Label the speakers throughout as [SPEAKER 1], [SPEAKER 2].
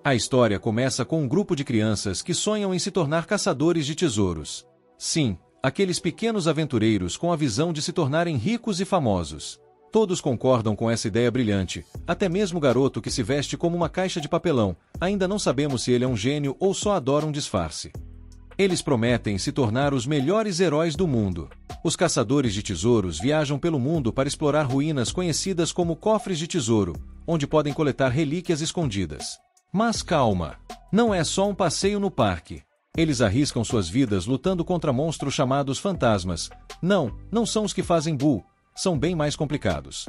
[SPEAKER 1] A história começa com um grupo de crianças que sonham em se tornar caçadores de tesouros. Sim, aqueles pequenos aventureiros com a visão de se tornarem ricos e famosos. Todos concordam com essa ideia brilhante, até mesmo o garoto que se veste como uma caixa de papelão, ainda não sabemos se ele é um gênio ou só adora um disfarce. Eles prometem se tornar os melhores heróis do mundo. Os caçadores de tesouros viajam pelo mundo para explorar ruínas conhecidas como cofres de tesouro, onde podem coletar relíquias escondidas. Mas calma! Não é só um passeio no parque. Eles arriscam suas vidas lutando contra monstros chamados fantasmas. Não são os que fazem bull, são bem mais complicados.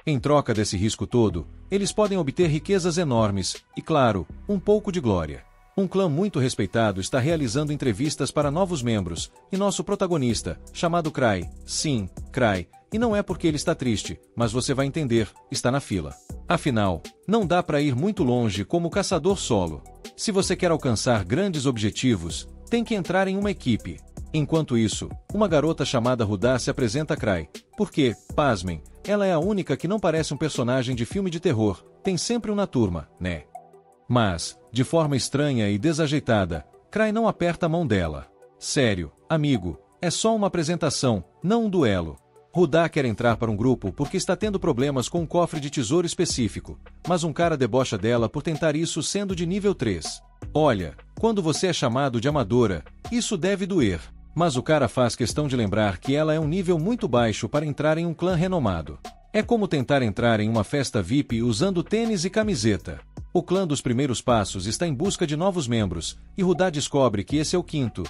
[SPEAKER 1] Em troca desse risco todo, eles podem obter riquezas enormes e, claro, um pouco de glória. Um clã muito respeitado está realizando entrevistas para novos membros, e nosso protagonista, chamado Cry, sim, Cry, e não é porque ele está triste, mas você vai entender, está na fila. Afinal, não dá para ir muito longe como caçador solo. Se você quer alcançar grandes objetivos, tem que entrar em uma equipe. Enquanto isso, uma garota chamada Rudá se apresenta a Cry, porque, pasmem, ela é a única que não parece um personagem de filme de terror, tem sempre um na turma, né? Mas, de forma estranha e desajeitada, Cry não aperta a mão dela. Sério, amigo, é só uma apresentação, não um duelo. Rudá quer entrar para um grupo porque está tendo problemas com um cofre de tesouro específico, mas um cara debocha dela por tentar isso sendo de nível 3. Olha, quando você é chamado de amadora, isso deve doer. Mas o cara faz questão de lembrar que ela é um nível muito baixo para entrar em um clã renomado. É como tentar entrar em uma festa VIP usando tênis e camiseta. O clã dos primeiros passos está em busca de novos membros, e Rudá descobre que esse é o quinto,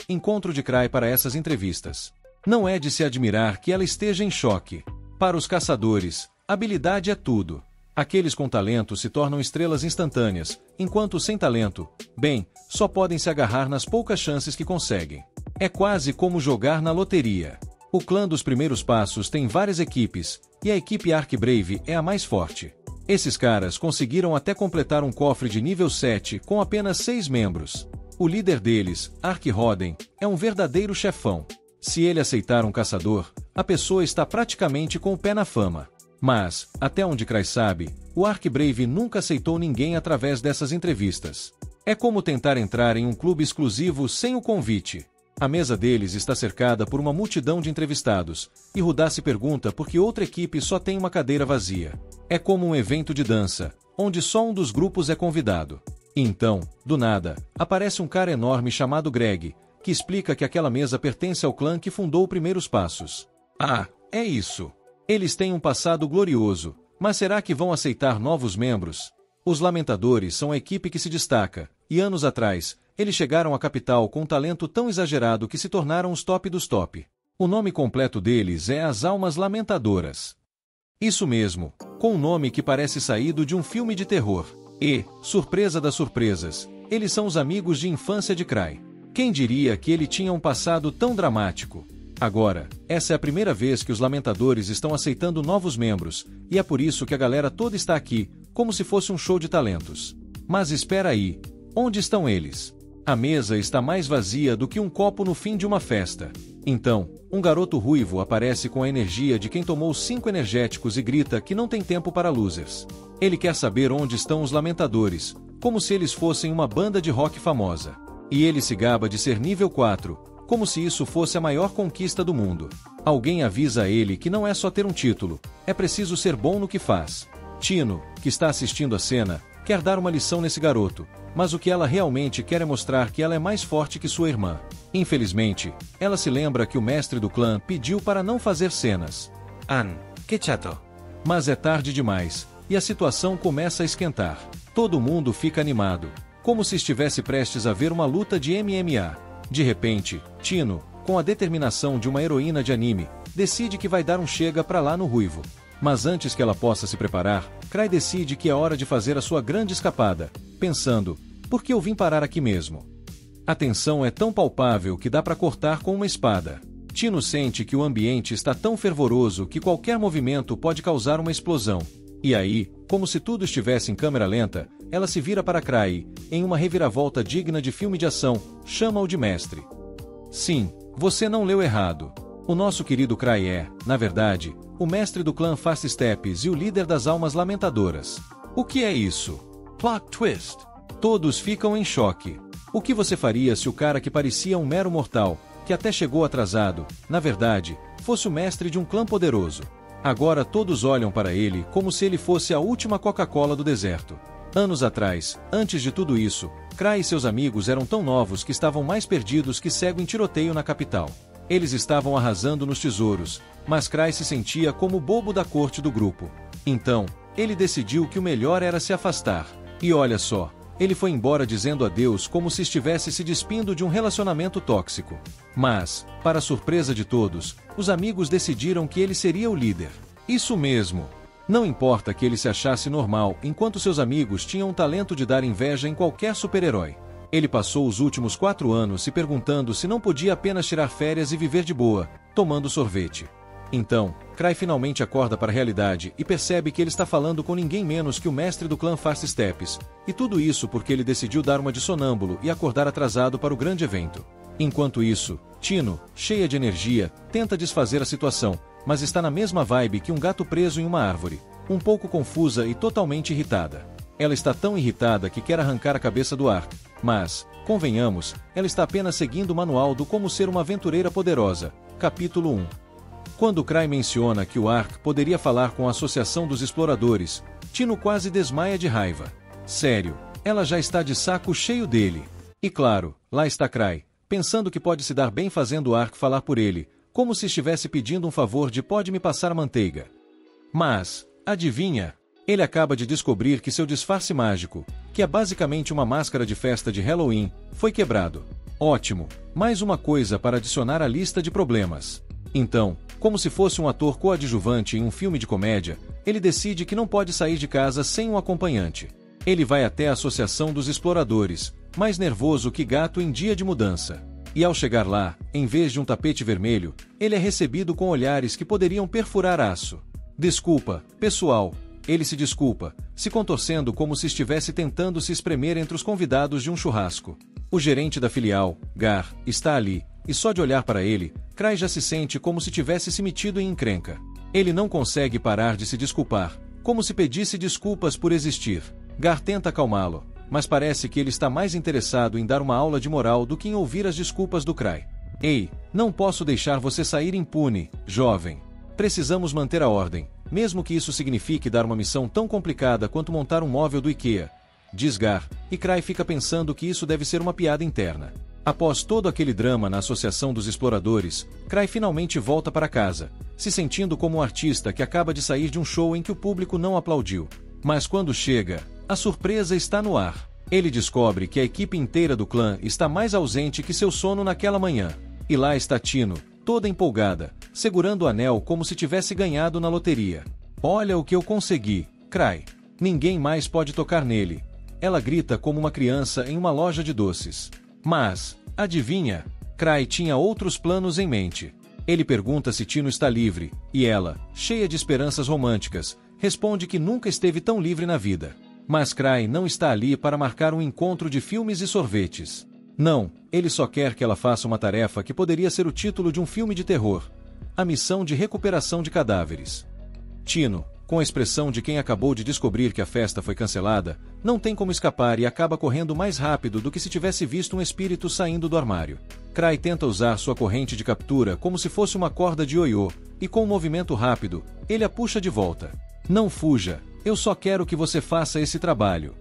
[SPEAKER 1] encontro de Cry para essas entrevistas. Não é de se admirar que ela esteja em choque. Para os caçadores, habilidade é tudo. Aqueles com talento se tornam estrelas instantâneas, enquanto os sem talento, bem, só podem se agarrar nas poucas chances que conseguem. É quase como jogar na loteria. O clã dos primeiros passos tem várias equipes, e a equipe Arcbrave é a mais forte. Esses caras conseguiram até completar um cofre de nível 7 com apenas 6 membros. O líder deles, Ark-Roden, é um verdadeiro chefão. Se ele aceitar um caçador, a pessoa está praticamente com o pé na fama. Mas, até onde Cry sabe, o Arcbrave nunca aceitou ninguém através dessas entrevistas. É como tentar entrar em um clube exclusivo sem o convite. A mesa deles está cercada por uma multidão de entrevistados, e Rudá se pergunta por que outra equipe só tem uma cadeira vazia. É como um evento de dança, onde só um dos grupos é convidado. E então, do nada, aparece um cara enorme chamado Greg, que explica que aquela mesa pertence ao clã que fundou Primeiros Passos. Ah, é isso. Eles têm um passado glorioso, mas será que vão aceitar novos membros? Os Lamentadores são a equipe que se destaca, e anos atrás, eles chegaram à capital com um talento tão exagerado que se tornaram os top dos top. O nome completo deles é as Almas Lamentadoras. Isso mesmo, com um nome que parece saído de um filme de terror. E, surpresa das surpresas, eles são os amigos de infância de Cry. Quem diria que ele tinha um passado tão dramático? Agora, essa é a primeira vez que os Lamentadores estão aceitando novos membros, e é por isso que a galera toda está aqui, como se fosse um show de talentos. Mas espera aí, onde estão eles? A mesa está mais vazia do que um copo no fim de uma festa. Então, um garoto ruivo aparece com a energia de quem tomou 5 energéticos e grita que não tem tempo para losers. Ele quer saber onde estão os Lamentadores, como se eles fossem uma banda de rock famosa. E ele se gaba de ser nível 4, como se isso fosse a maior conquista do mundo. Alguém avisa a ele que não é só ter um título, é preciso ser bom no que faz. Tino, que está assistindo a cena, quer dar uma lição nesse garoto, mas o que ela realmente quer é mostrar que ela é mais forte que sua irmã. Infelizmente, ela se lembra que o mestre do clã pediu para não fazer cenas. Que chato. Mas é tarde demais, e a situação começa a esquentar. Todo mundo fica animado, como se estivesse prestes a ver uma luta de MMA. De repente, Tino, com a determinação de uma heroína de anime, decide que vai dar um chega pra lá no ruivo. Mas antes que ela possa se preparar, Cry decide que é hora de fazer a sua grande escapada, pensando, por que eu vim parar aqui mesmo? A tensão é tão palpável que dá pra cortar com uma espada. Tino sente que o ambiente está tão fervoroso que qualquer movimento pode causar uma explosão. E aí, como se tudo estivesse em câmera lenta, ela se vira para Cry, em uma reviravolta digna de filme de ação, chama-o de mestre. Sim, você não leu errado. O nosso querido Cry é, na verdade, o mestre do clã Fast Steps e o líder das Almas Lamentadoras. O que é isso?
[SPEAKER 2] Plot twist.
[SPEAKER 1] Todos ficam em choque. O que você faria se o cara que parecia um mero mortal, que até chegou atrasado, na verdade, fosse o mestre de um clã poderoso? Agora todos olham para ele como se ele fosse a última Coca-Cola do deserto. Anos atrás, antes de tudo isso, Cry e seus amigos eram tão novos que estavam mais perdidos que cego em tiroteio na capital. Eles estavam arrasando nos tesouros, mas Cry se sentia como o bobo da corte do grupo. Então, ele decidiu que o melhor era se afastar. E olha só, ele foi embora dizendo adeus como se estivesse se despindo de um relacionamento tóxico. Mas, para a surpresa de todos, os amigos decidiram que ele seria o líder. Isso mesmo! Não importa que ele se achasse normal, enquanto seus amigos tinham o talento de dar inveja em qualquer super-herói. Ele passou os últimos 4 anos se perguntando se não podia apenas tirar férias e viver de boa, tomando sorvete. Então, Cry finalmente acorda para a realidade e percebe que ele está falando com ninguém menos que o mestre do clã Fast Steps, e tudo isso porque ele decidiu dar uma de sonâmbulo e acordar atrasado para o grande evento. Enquanto isso, Tino, cheia de energia, tenta desfazer a situação, mas está na mesma vibe que um gato preso em uma árvore, um pouco confusa e totalmente irritada. Ela está tão irritada que quer arrancar a cabeça do ar, mas, convenhamos, ela está apenas seguindo o manual do Como Ser uma Aventureira Poderosa, capítulo 1. Quando Cry menciona que o Ark poderia falar com a Associação dos Exploradores, Tino quase desmaia de raiva. Sério, ela já está de saco cheio dele. E claro, lá está Cry, pensando que pode se dar bem fazendo o Ark falar por ele, como se estivesse pedindo um favor de pode me passar manteiga. Mas, adivinha? Ele acaba de descobrir que seu disfarce mágico, que é basicamente uma máscara de festa de Halloween, foi quebrado. Ótimo, mais uma coisa para adicionar à lista de problemas. Então, como se fosse um ator coadjuvante em um filme de comédia, ele decide que não pode sair de casa sem um acompanhante. Ele vai até a Associação dos Exploradores, mais nervoso que gato em dia de mudança. E ao chegar lá, em vez de um tapete vermelho, ele é recebido com olhares que poderiam perfurar aço. Desculpa, pessoal. Ele se desculpa, se contorcendo como se estivesse tentando se espremer entre os convidados de um churrasco. O gerente da filial, Gar, está ali, e só de olhar para ele, Cry já se sente como se tivesse se metido em encrenca. Ele não consegue parar de se desculpar, como se pedisse desculpas por existir. Gar tenta acalmá-lo, mas parece que ele está mais interessado em dar uma aula de moral do que em ouvir as desculpas do Cry. Ei, não posso deixar você sair impune, jovem. Precisamos manter a ordem, mesmo que isso signifique dar uma missão tão complicada quanto montar um móvel do IKEA, diz Gar, e Cry fica pensando que isso deve ser uma piada interna. Após todo aquele drama na Associação dos Exploradores, Cry finalmente volta para casa, se sentindo como um artista que acaba de sair de um show em que o público não aplaudiu. Mas quando chega, a surpresa está no ar. Ele descobre que a equipe inteira do clã está mais ausente que seu sono naquela manhã. E lá está Tino, toda empolgada, segurando o anel como se tivesse ganhado na loteria. Olha o que eu consegui, Cry. Ninguém mais pode tocar nele. Ela grita como uma criança em uma loja de doces. Mas, adivinha? Cry tinha outros planos em mente. Ele pergunta se Tino está livre, e ela, cheia de esperanças românticas, responde que nunca esteve tão livre na vida. Mas Cry não está ali para marcar um encontro de filmes e sorvetes. Não, ele só quer que ela faça uma tarefa que poderia ser o título de um filme de terror. A missão de recuperação de cadáveres. Tino, com a expressão de quem acabou de descobrir que a festa foi cancelada, não tem como escapar e acaba correndo mais rápido do que se tivesse visto um espírito saindo do armário. Cry tenta usar sua corrente de captura como se fosse uma corda de ioiô, e com um movimento rápido, ele a puxa de volta. Não fuja, eu só quero que você faça esse trabalho.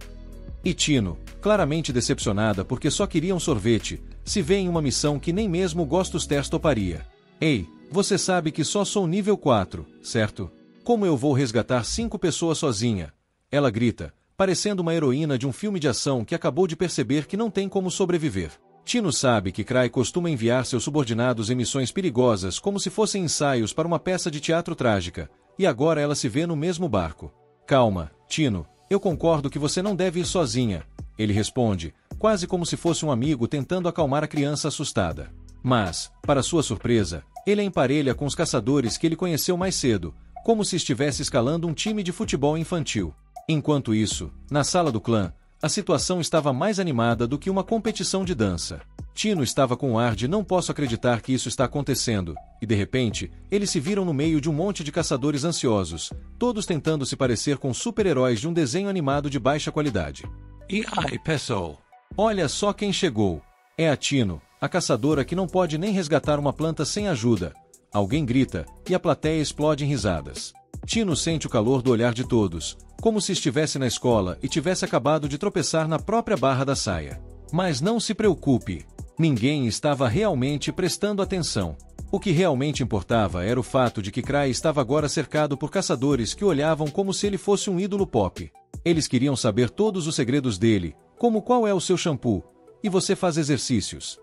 [SPEAKER 1] E Tino, claramente decepcionada porque só queria um sorvete, se vê em uma missão que nem mesmo o Gostos Test toparia. Ei, você sabe que só sou nível 4, certo? Como eu vou resgatar 5 pessoas sozinha? Ela grita, parecendo uma heroína de um filme de ação que acabou de perceber que não tem como sobreviver. Tino sabe que Cry costuma enviar seus subordinados em missões perigosas como se fossem ensaios para uma peça de teatro trágica, e agora ela se vê no mesmo barco. Calma, Tino, eu concordo que você não deve ir sozinha, ele responde, quase como se fosse um amigo tentando acalmar a criança assustada. Mas, para sua surpresa, ele a emparelha com os caçadores que ele conheceu mais cedo, como se estivesse escalando um time de futebol infantil. Enquanto isso, na sala do clã, a situação estava mais animada do que uma competição de dança. Tino estava com um ar de não posso acreditar que isso está acontecendo, e de repente, eles se viram no meio de um monte de caçadores ansiosos, todos tentando se parecer com super-heróis de um desenho animado de baixa qualidade.
[SPEAKER 2] E aí, pessoal?
[SPEAKER 1] Olha só quem chegou. É a Tino, a caçadora que não pode nem resgatar uma planta sem ajuda. Alguém grita, e a plateia explode em risadas. Tino sente o calor do olhar de todos, como se estivesse na escola e tivesse acabado de tropeçar na própria barra da saia. Mas não se preocupe. Ninguém estava realmente prestando atenção. O que realmente importava era o fato de que Cray estava agora cercado por caçadores que olhavam como se ele fosse um ídolo pop. Eles queriam saber todos os segredos dele, como qual é o seu shampoo, e você faz exercícios.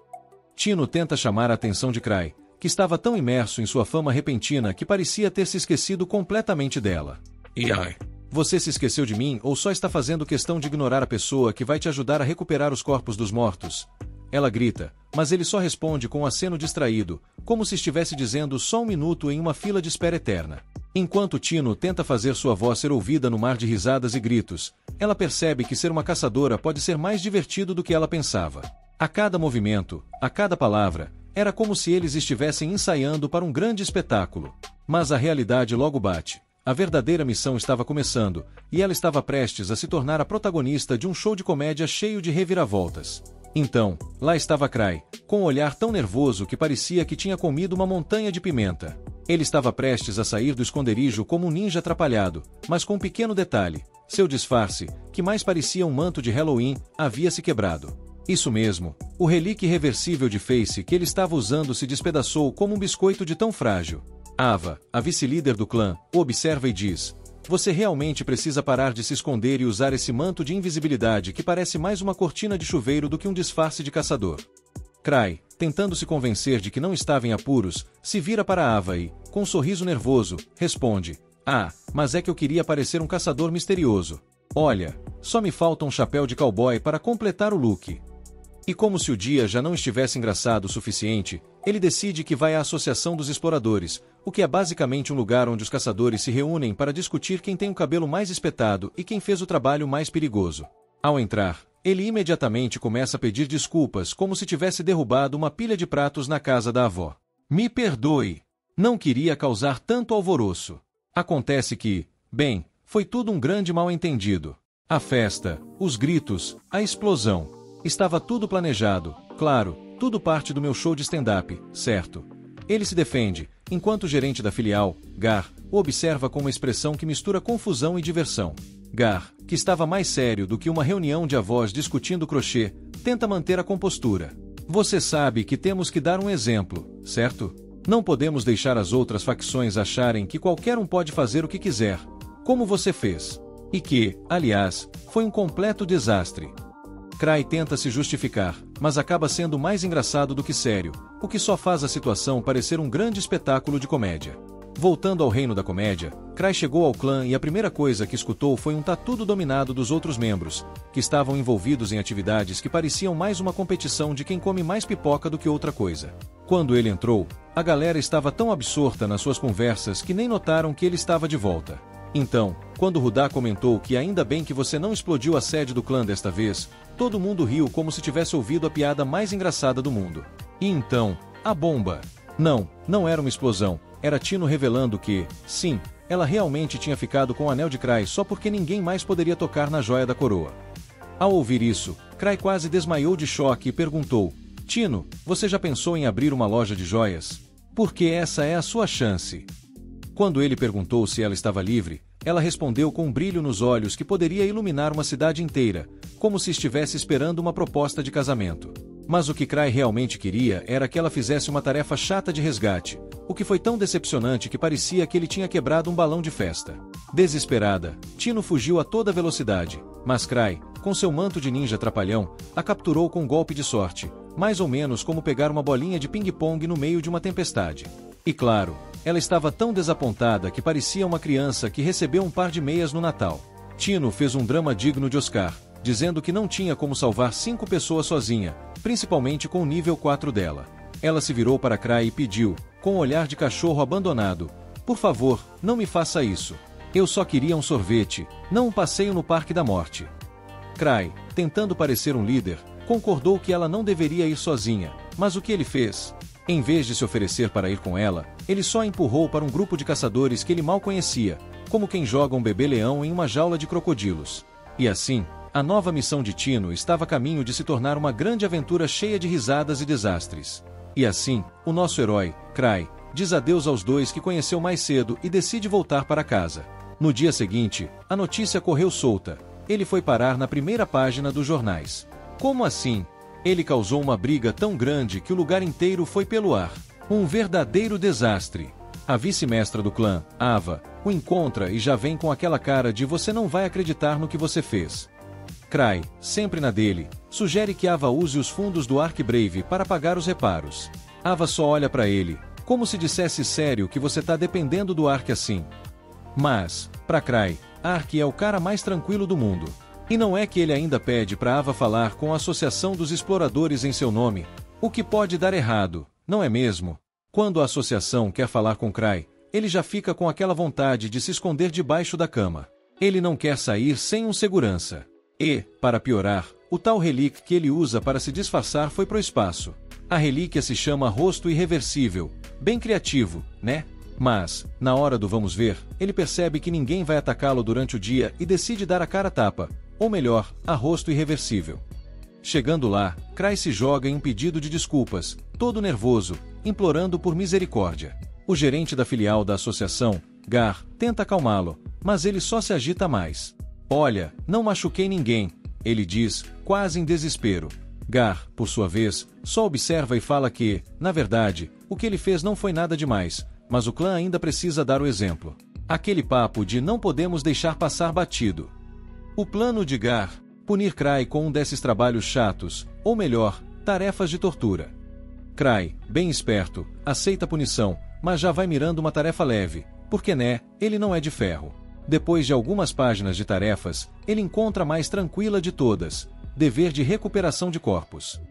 [SPEAKER 1] Tino tenta chamar a atenção de Cray, que estava tão imerso em sua fama repentina que parecia ter se esquecido completamente dela.
[SPEAKER 2] E aí?
[SPEAKER 1] Você se esqueceu de mim ou só está fazendo questão de ignorar a pessoa que vai te ajudar a recuperar os corpos dos mortos? Ela grita, mas ele só responde com um aceno distraído, como se estivesse dizendo só um minuto em uma fila de espera eterna. Enquanto Tino tenta fazer sua voz ser ouvida no mar de risadas e gritos, ela percebe que ser uma caçadora pode ser mais divertido do que ela pensava. A cada movimento, a cada palavra, era como se eles estivessem ensaiando para um grande espetáculo. Mas a realidade logo bate. A verdadeira missão estava começando, e ela estava prestes a se tornar a protagonista de um show de comédia cheio de reviravoltas. Então, lá estava Cray, com um olhar tão nervoso que parecia que tinha comido uma montanha de pimenta. Ele estava prestes a sair do esconderijo como um ninja atrapalhado, mas com um pequeno detalhe: seu disfarce, que mais parecia um manto de Halloween, havia se quebrado. Isso mesmo, o relíquio irreversível de Face que ele estava usando se despedaçou como um biscoito de tão frágil. Ava, a vice-líder do clã, o observa e diz: você realmente precisa parar de se esconder e usar esse manto de invisibilidade que parece mais uma cortina de chuveiro do que um disfarce de caçador. Cray, tentando se convencer de que não estava em apuros, se vira para Ava e, com um sorriso nervoso, responde: ah, mas é que eu queria parecer um caçador misterioso. Olha, só me falta um chapéu de cowboy para completar o look. E como se o dia já não estivesse engraçado o suficiente, ele decide que vai à Associação dos Exploradores, o que é basicamente um lugar onde os caçadores se reúnem para discutir quem tem o cabelo mais espetado e quem fez o trabalho mais perigoso. Ao entrar, ele imediatamente começa a pedir desculpas como se tivesse derrubado uma pilha de pratos na casa da avó. Me perdoe. Não queria causar tanto alvoroço. Acontece que, bem, foi tudo um grande mal-entendido. A festa, os gritos, a explosão. Estava tudo planejado, claro, tudo parte do meu show de stand-up, certo? Ele se defende, enquanto o gerente da filial, Gar, o observa com uma expressão que mistura confusão e diversão. Gar, que estava mais sério do que uma reunião de avós discutindo crochê, tenta manter a compostura. Você sabe que temos que dar um exemplo, certo? Não podemos deixar as outras facções acharem que qualquer um pode fazer o que quiser, como você fez. E que, aliás, foi um completo desastre. Cray tenta se justificar, mas acaba sendo mais engraçado do que sério, o que só faz a situação parecer um grande espetáculo de comédia. Voltando ao reino da comédia, Cray chegou ao clã e a primeira coisa que escutou foi um tá tudo dominado dos outros membros, que estavam envolvidos em atividades que pareciam mais uma competição de quem come mais pipoca do que outra coisa. Quando ele entrou, a galera estava tão absorta nas suas conversas que nem notaram que ele estava de volta. Então, quando Rudá comentou que ainda bem que você não explodiu a sede do clã desta vez, todo mundo riu como se tivesse ouvido a piada mais engraçada do mundo. E então, a bomba. Não era uma explosão, era Tino revelando que, sim, ela realmente tinha ficado com o anel de Cray só porque ninguém mais poderia tocar na joia da coroa. Ao ouvir isso, Cray quase desmaiou de choque e perguntou: Tino, você já pensou em abrir uma loja de joias? Porque essa é a sua chance. Quando ele perguntou se ela estava livre, ela respondeu com um brilho nos olhos que poderia iluminar uma cidade inteira, como se estivesse esperando uma proposta de casamento. Mas o que Cray realmente queria era que ela fizesse uma tarefa chata de resgate, o que foi tão decepcionante que parecia que ele tinha quebrado um balão de festa. Desesperada, Tino fugiu a toda velocidade, mas Cray, com seu manto de ninja trapalhão, a capturou com um golpe de sorte, mais ou menos como pegar uma bolinha de ping-pong no meio de uma tempestade. E claro, ela estava tão desapontada que parecia uma criança que recebeu um par de meias no Natal. Tino fez um drama digno de Oscar, dizendo que não tinha como salvar 5 pessoas sozinha, principalmente com o nível 4 dela. Ela se virou para Cray e pediu, com um olhar de cachorro abandonado: por favor, não me faça isso. Eu só queria um sorvete, não um passeio no Parque da Morte. Cray, tentando parecer um líder, Concordou que ela não deveria ir sozinha, mas o que ele fez? Em vez de se oferecer para ir com ela, ele só a empurrou para um grupo de caçadores que ele mal conhecia, como quem joga um bebê-leão em uma jaula de crocodilos. E assim, a nova missão de Tino estava a caminho de se tornar uma grande aventura cheia de risadas e desastres. E assim, o nosso herói, Cry, diz adeus aos dois que conheceu mais cedo e decide voltar para casa. No dia seguinte, a notícia correu solta. Ele foi parar na primeira página dos jornais. Como assim? Ele causou uma briga tão grande que o lugar inteiro foi pelo ar. Um verdadeiro desastre. A vice-mestra do clã, Ava, o encontra e já vem com aquela cara de você não vai acreditar no que você fez. Cry, sempre na dele, sugere que Ava use os fundos do Ark Brave para pagar os reparos. Ava só olha para ele, como se dissesse sério que você tá dependendo do Ark assim. Mas, para Cry, Ark é o cara mais tranquilo do mundo. E não é que ele ainda pede para Ava falar com a Associação dos Exploradores em seu nome, o que pode dar errado, não é mesmo? Quando a associação quer falar com Cry, ele já fica com aquela vontade de se esconder debaixo da cama. Ele não quer sair sem um segurança. E, para piorar, o tal relíquia que ele usa para se disfarçar foi pro espaço. A relíquia se chama Rosto Irreversível. Bem criativo, né? Mas, na hora do vamos ver, ele percebe que ninguém vai atacá-lo durante o dia e decide dar a cara a tapa, ou melhor, a Rosto Irreversível. Chegando lá, Cry se joga em um pedido de desculpas, todo nervoso, implorando por misericórdia. O gerente da filial da associação, Gar, tenta acalmá-lo, mas ele só se agita mais. Olha, não machuquei ninguém, ele diz, quase em desespero. Gar, por sua vez, só observa e fala que, na verdade, o que ele fez não foi nada demais, mas o clã ainda precisa dar o exemplo. Aquele papo de não podemos deixar passar batido. O plano de Gar, punir Cry com um desses trabalhos chatos, ou melhor, tarefas de tortura. Cry, bem esperto, aceita a punição, mas já vai mirando uma tarefa leve, porque né, ele não é de ferro. Depois de algumas páginas de tarefas, ele encontra a mais tranquila de todas, dever de recuperação de corpos.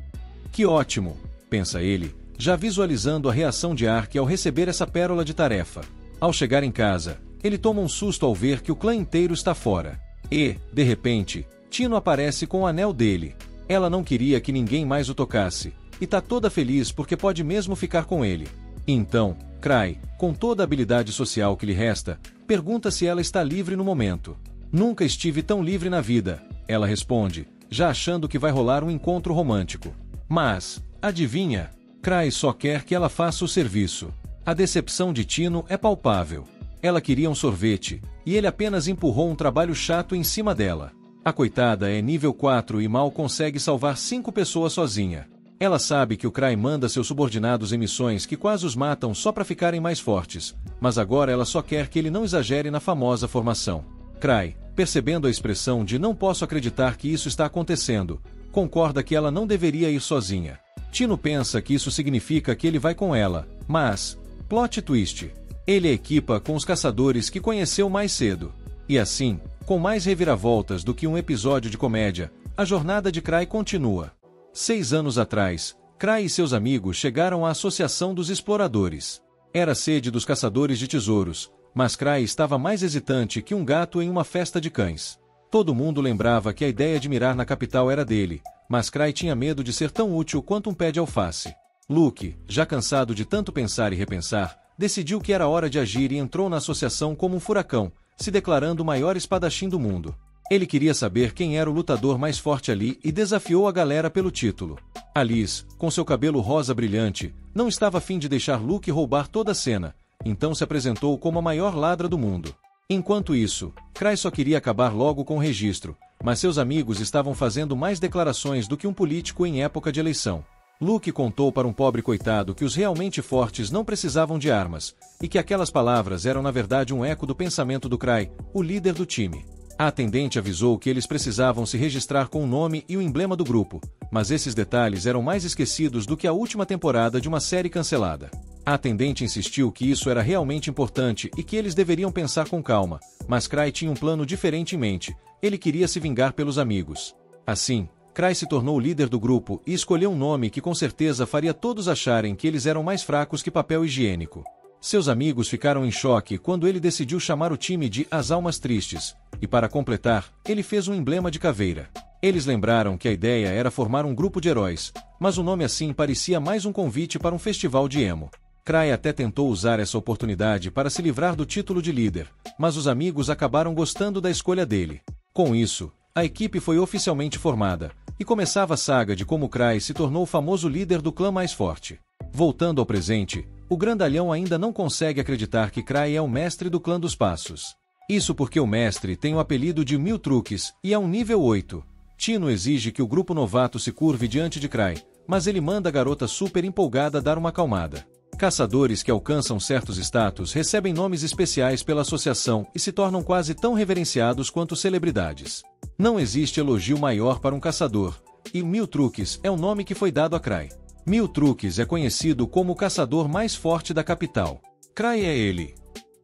[SPEAKER 1] Que ótimo, pensa ele, já visualizando a reação de Ark ao receber essa pérola de tarefa. Ao chegar em casa, ele toma um susto ao ver que o clã inteiro está fora. E, de repente, Tino aparece com o anel dele. Ela não queria que ninguém mais o tocasse, e tá toda feliz porque pode mesmo ficar com ele. Então, Cry, com toda a habilidade social que lhe resta, pergunta se ela está livre no momento. Nunca estive tão livre na vida, ela responde, já achando que vai rolar um encontro romântico. Mas, adivinha? Cry só quer que ela faça o serviço. A decepção de Tino é palpável. Ela queria um sorvete, e ele apenas empurrou um trabalho chato em cima dela. A coitada é nível 4 e mal consegue salvar 5 pessoas sozinha. Ela sabe que o Cry manda seus subordinados em missões que quase os matam só para ficarem mais fortes, mas agora ela só quer que ele não exagere na famosa formação. Cry, percebendo a expressão de não posso acreditar que isso está acontecendo, concorda que ela não deveria ir sozinha. Tino pensa que isso significa que ele vai com ela, mas, plot twist, ele a equipa com os caçadores que conheceu mais cedo. E assim, com mais reviravoltas do que um episódio de comédia, a jornada de Cry continua. 6 anos atrás, Cry e seus amigos chegaram à Associação dos Exploradores. Era a sede dos caçadores de tesouros, mas Cry estava mais hesitante que um gato em uma festa de cães. Todo mundo lembrava que a ideia de mirar na capital era dele, mas Cry tinha medo de ser tão útil quanto um pé de alface. Luke, já cansado de tanto pensar e repensar, decidiu que era hora de agir e entrou na associação como um furacão, se declarando o maior espadachim do mundo. Ele queria saber quem era o lutador mais forte ali e desafiou a galera pelo título. Alice, com seu cabelo rosa brilhante, não estava a fim de deixar Luke roubar toda a cena, então se apresentou como a maior ladra do mundo. Enquanto isso, Cry só queria acabar logo com o registro, mas seus amigos estavam fazendo mais declarações do que um político em época de eleição. Luke contou para um pobre coitado que os realmente fortes não precisavam de armas, e que aquelas palavras eram na verdade um eco do pensamento do Cry, o líder do time. A atendente avisou que eles precisavam se registrar com o nome e o emblema do grupo, mas esses detalhes eram mais esquecidos do que a última temporada de uma série cancelada. A atendente insistiu que isso era realmente importante e que eles deveriam pensar com calma, mas Cry tinha um plano diferente em mente, ele queria se vingar pelos amigos. Assim, Cry se tornou o líder do grupo e escolheu um nome que com certeza faria todos acharem que eles eram mais fracos que papel higiênico. Seus amigos ficaram em choque quando ele decidiu chamar o time de As Almas Tristes, e para completar, ele fez um emblema de caveira. Eles lembraram que a ideia era formar um grupo de heróis, mas o nome assim parecia mais um convite para um festival de emo. Cry até tentou usar essa oportunidade para se livrar do título de líder, mas os amigos acabaram gostando da escolha dele. Com isso, a equipe foi oficialmente formada, e começava a saga de como Cry se tornou o famoso líder do clã mais forte. Voltando ao presente, o grandalhão ainda não consegue acreditar que Cry é o mestre do clã dos Passos. Isso porque o mestre tem o apelido de 1000 truques e é um nível 8. Tino exige que o grupo novato se curve diante de Cry, mas ele manda a garota super empolgada dar uma acalmada. Caçadores que alcançam certos status recebem nomes especiais pela associação e se tornam quase tão reverenciados quanto celebridades. Não existe elogio maior para um caçador, e 1000 truques é o nome que foi dado a Cry. 1000 truques é conhecido como o caçador mais forte da capital. Cry é ele.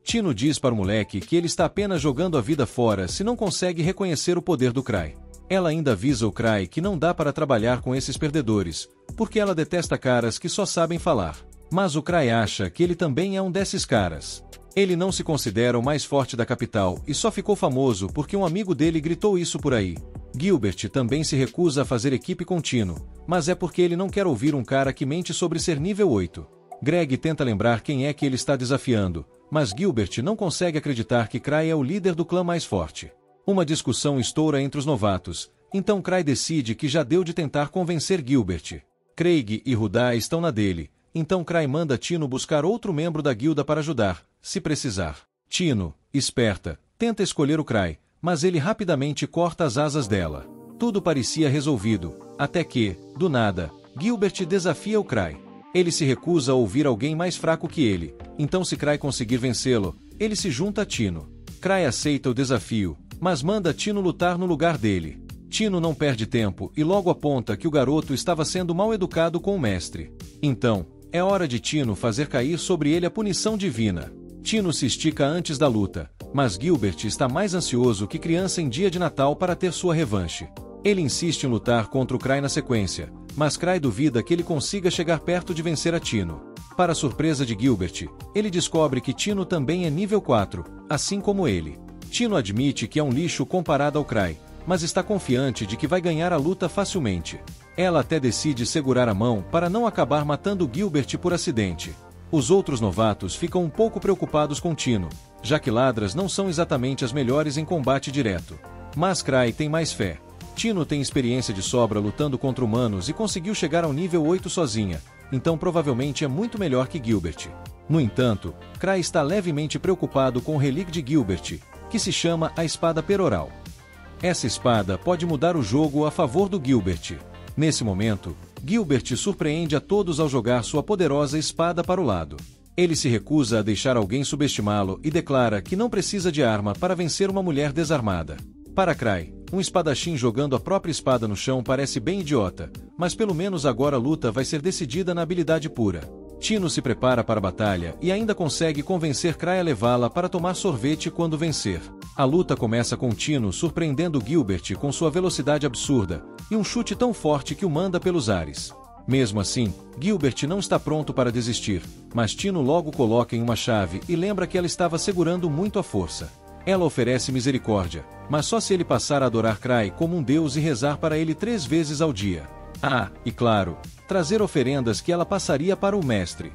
[SPEAKER 1] Tino diz para o moleque que ele está apenas jogando a vida fora se não consegue reconhecer o poder do Cry. Ela ainda avisa o Cry que não dá para trabalhar com esses perdedores, porque ela detesta caras que só sabem falar. Mas o Cry acha que ele também é um desses caras. Ele não se considera o mais forte da capital e só ficou famoso porque um amigo dele gritou isso por aí. Gilbert também se recusa a fazer equipe com Tino, mas é porque ele não quer ouvir um cara que mente sobre ser nível 8. Greg tenta lembrar quem é que ele está desafiando, mas Gilbert não consegue acreditar que Cry é o líder do clã mais forte. Uma discussão estoura entre os novatos, então Cry decide que já deu de tentar convencer Gilbert. Craig e Rudá estão na dele, então Cry manda Tino buscar outro membro da guilda para ajudar, se precisar. Tino, esperta, tenta escolher o Cry, mas ele rapidamente corta as asas dela. Tudo parecia resolvido, até que, do nada, Gilbert desafia o Cry. Ele se recusa a ouvir alguém mais fraco que ele, então se Cry conseguir vencê-lo, ele se junta a Tino. Cry aceita o desafio, mas manda Tino lutar no lugar dele. Tino não perde tempo e logo aponta que o garoto estava sendo mal educado com o mestre. Então, é hora de Tino fazer cair sobre ele a punição divina. Tino se estica antes da luta, mas Gilbert está mais ansioso que criança em dia de Natal para ter sua revanche. Ele insiste em lutar contra o Cry na sequência, mas Cry duvida que ele consiga chegar perto de vencer a Tino. Para a surpresa de Gilbert, ele descobre que Tino também é nível 4, assim como ele. Tino admite que é um lixo comparado ao Cry, mas está confiante de que vai ganhar a luta facilmente. Ela até decide segurar a mão para não acabar matando Gilbert por acidente. Os outros novatos ficam um pouco preocupados com Tino, já que ladras não são exatamente as melhores em combate direto. Mas Cry tem mais fé. Tino tem experiência de sobra lutando contra humanos e conseguiu chegar ao nível 8 sozinha, então provavelmente é muito melhor que Gilbert. No entanto, Cry está levemente preocupado com o relíquio de Gilbert, que se chama a Espada Peroral. Essa espada pode mudar o jogo a favor do Gilbert. Nesse momento, Gilbert surpreende a todos ao jogar sua poderosa espada para o lado. Ele se recusa a deixar alguém subestimá-lo e declara que não precisa de arma para vencer uma mulher desarmada. Para Cry, um espadachim jogando a própria espada no chão parece bem idiota, mas pelo menos agora a luta vai ser decidida na habilidade pura. Tino se prepara para a batalha e ainda consegue convencer Cry a levá-la para tomar sorvete quando vencer. A luta começa com Tino surpreendendo Gilbert com sua velocidade absurda e um chute tão forte que o manda pelos ares. Mesmo assim, Gilbert não está pronto para desistir, mas Tino logo coloca em uma chave e lembra que ela estava segurando muito a força. Ela oferece misericórdia, mas só se ele passar a adorar Cry como um deus e rezar para ele 3 vezes ao dia. Ah, e claro, trazer oferendas que ela passaria para o mestre.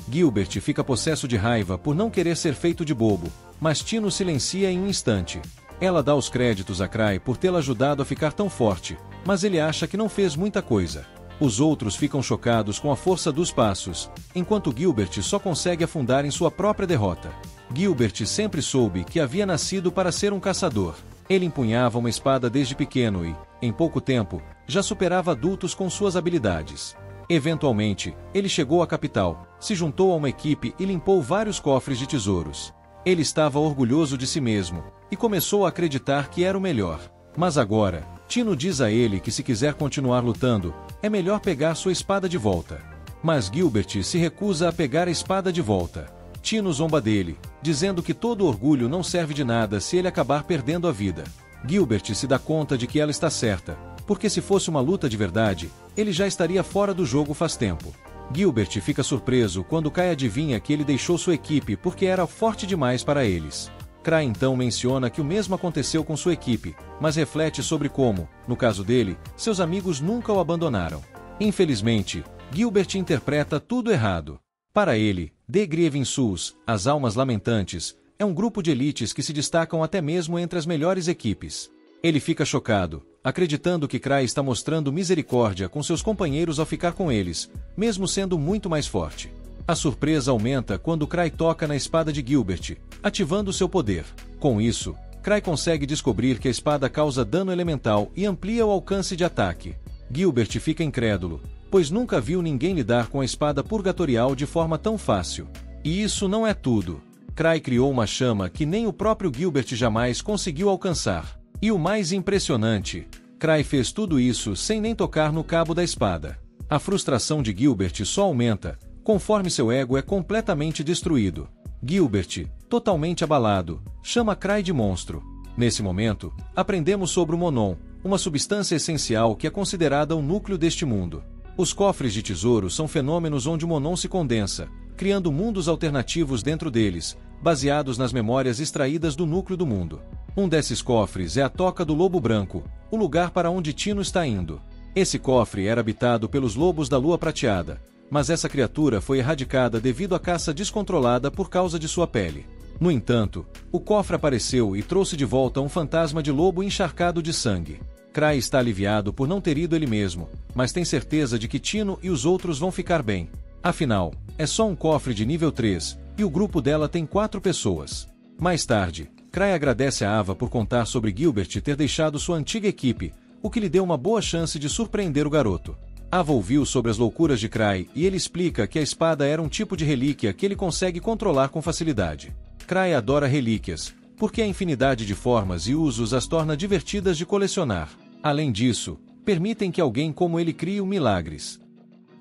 [SPEAKER 1] Gilbert fica possesso de raiva por não querer ser feito de bobo, mas Tino silencia em um instante. Ela dá os créditos a Cry por tê-la ajudado a ficar tão forte, mas ele acha que não fez muita coisa. Os outros ficam chocados com a força dos passos, enquanto Gilbert só consegue afundar em sua própria derrota. Gilbert sempre soube que havia nascido para ser um caçador. Ele empunhava uma espada desde pequeno e, em pouco tempo, já superava adultos com suas habilidades. Eventualmente, ele chegou à capital, se juntou a uma equipe e limpou vários cofres de tesouros. Ele estava orgulhoso de si mesmo, e começou a acreditar que era o melhor. Mas agora, Tino diz a ele que se quiser continuar lutando, é melhor pegar sua espada de volta. Mas Gilbert se recusa a pegar a espada de volta. Tino zomba dele, dizendo que todo orgulho não serve de nada se ele acabar perdendo a vida. Gilbert se dá conta de que ela está certa, porque se fosse uma luta de verdade, ele já estaria fora do jogo faz tempo. Gilbert fica surpreso quando Kai adivinha que ele deixou sua equipe porque era forte demais para eles. Cry então menciona que o mesmo aconteceu com sua equipe, mas reflete sobre como, no caso dele, seus amigos nunca o abandonaram. Infelizmente, Gilbert interpreta tudo errado. Para ele, The Grieving Souls, as Almas Lamentantes, é um grupo de elites que se destacam até mesmo entre as melhores equipes. Ele fica chocado, acreditando que Cry está mostrando misericórdia com seus companheiros ao ficar com eles, mesmo sendo muito mais forte. A surpresa aumenta quando Cry toca na espada de Gilbert, ativando seu poder. Com isso, Cry consegue descobrir que a espada causa dano elemental e amplia o alcance de ataque. Gilbert fica incrédulo, pois nunca viu ninguém lidar com a espada purgatorial de forma tão fácil. E isso não é tudo. Cry criou uma chama que nem o próprio Gilbert jamais conseguiu alcançar. E o mais impressionante, Cry fez tudo isso sem nem tocar no cabo da espada. A frustração de Gilbert só aumenta, conforme seu ego é completamente destruído. Gilbert, totalmente abalado, chama Cry de monstro. Nesse momento, aprendemos sobre o Monon, uma substância essencial que é considerada o núcleo deste mundo. Os cofres de tesouro são fenômenos onde o Monon se condensa, criando mundos alternativos dentro deles, baseados nas memórias extraídas do núcleo do mundo. Um desses cofres é a Toca do Lobo Branco, o lugar para onde Tino está indo. Esse cofre era habitado pelos lobos da Lua Prateada, mas essa criatura foi erradicada devido à caça descontrolada por causa de sua pele. No entanto, o cofre apareceu e trouxe de volta um fantasma de lobo encharcado de sangue. Cry está aliviado por não ter ido ele mesmo, mas tem certeza de que Tino e os outros vão ficar bem. Afinal, é só um cofre de nível 3, e o grupo dela tem 4 pessoas. Mais tarde, Cry agradece a Ava por contar sobre Gilbert ter deixado sua antiga equipe, o que lhe deu uma boa chance de surpreender o garoto. Ava ouviu sobre as loucuras de Cry e ele explica que a espada era um tipo de relíquia que ele consegue controlar com facilidade. Cry adora relíquias, porque a infinidade de formas e usos as torna divertidas de colecionar. Além disso, permitem que alguém como ele crie milagres.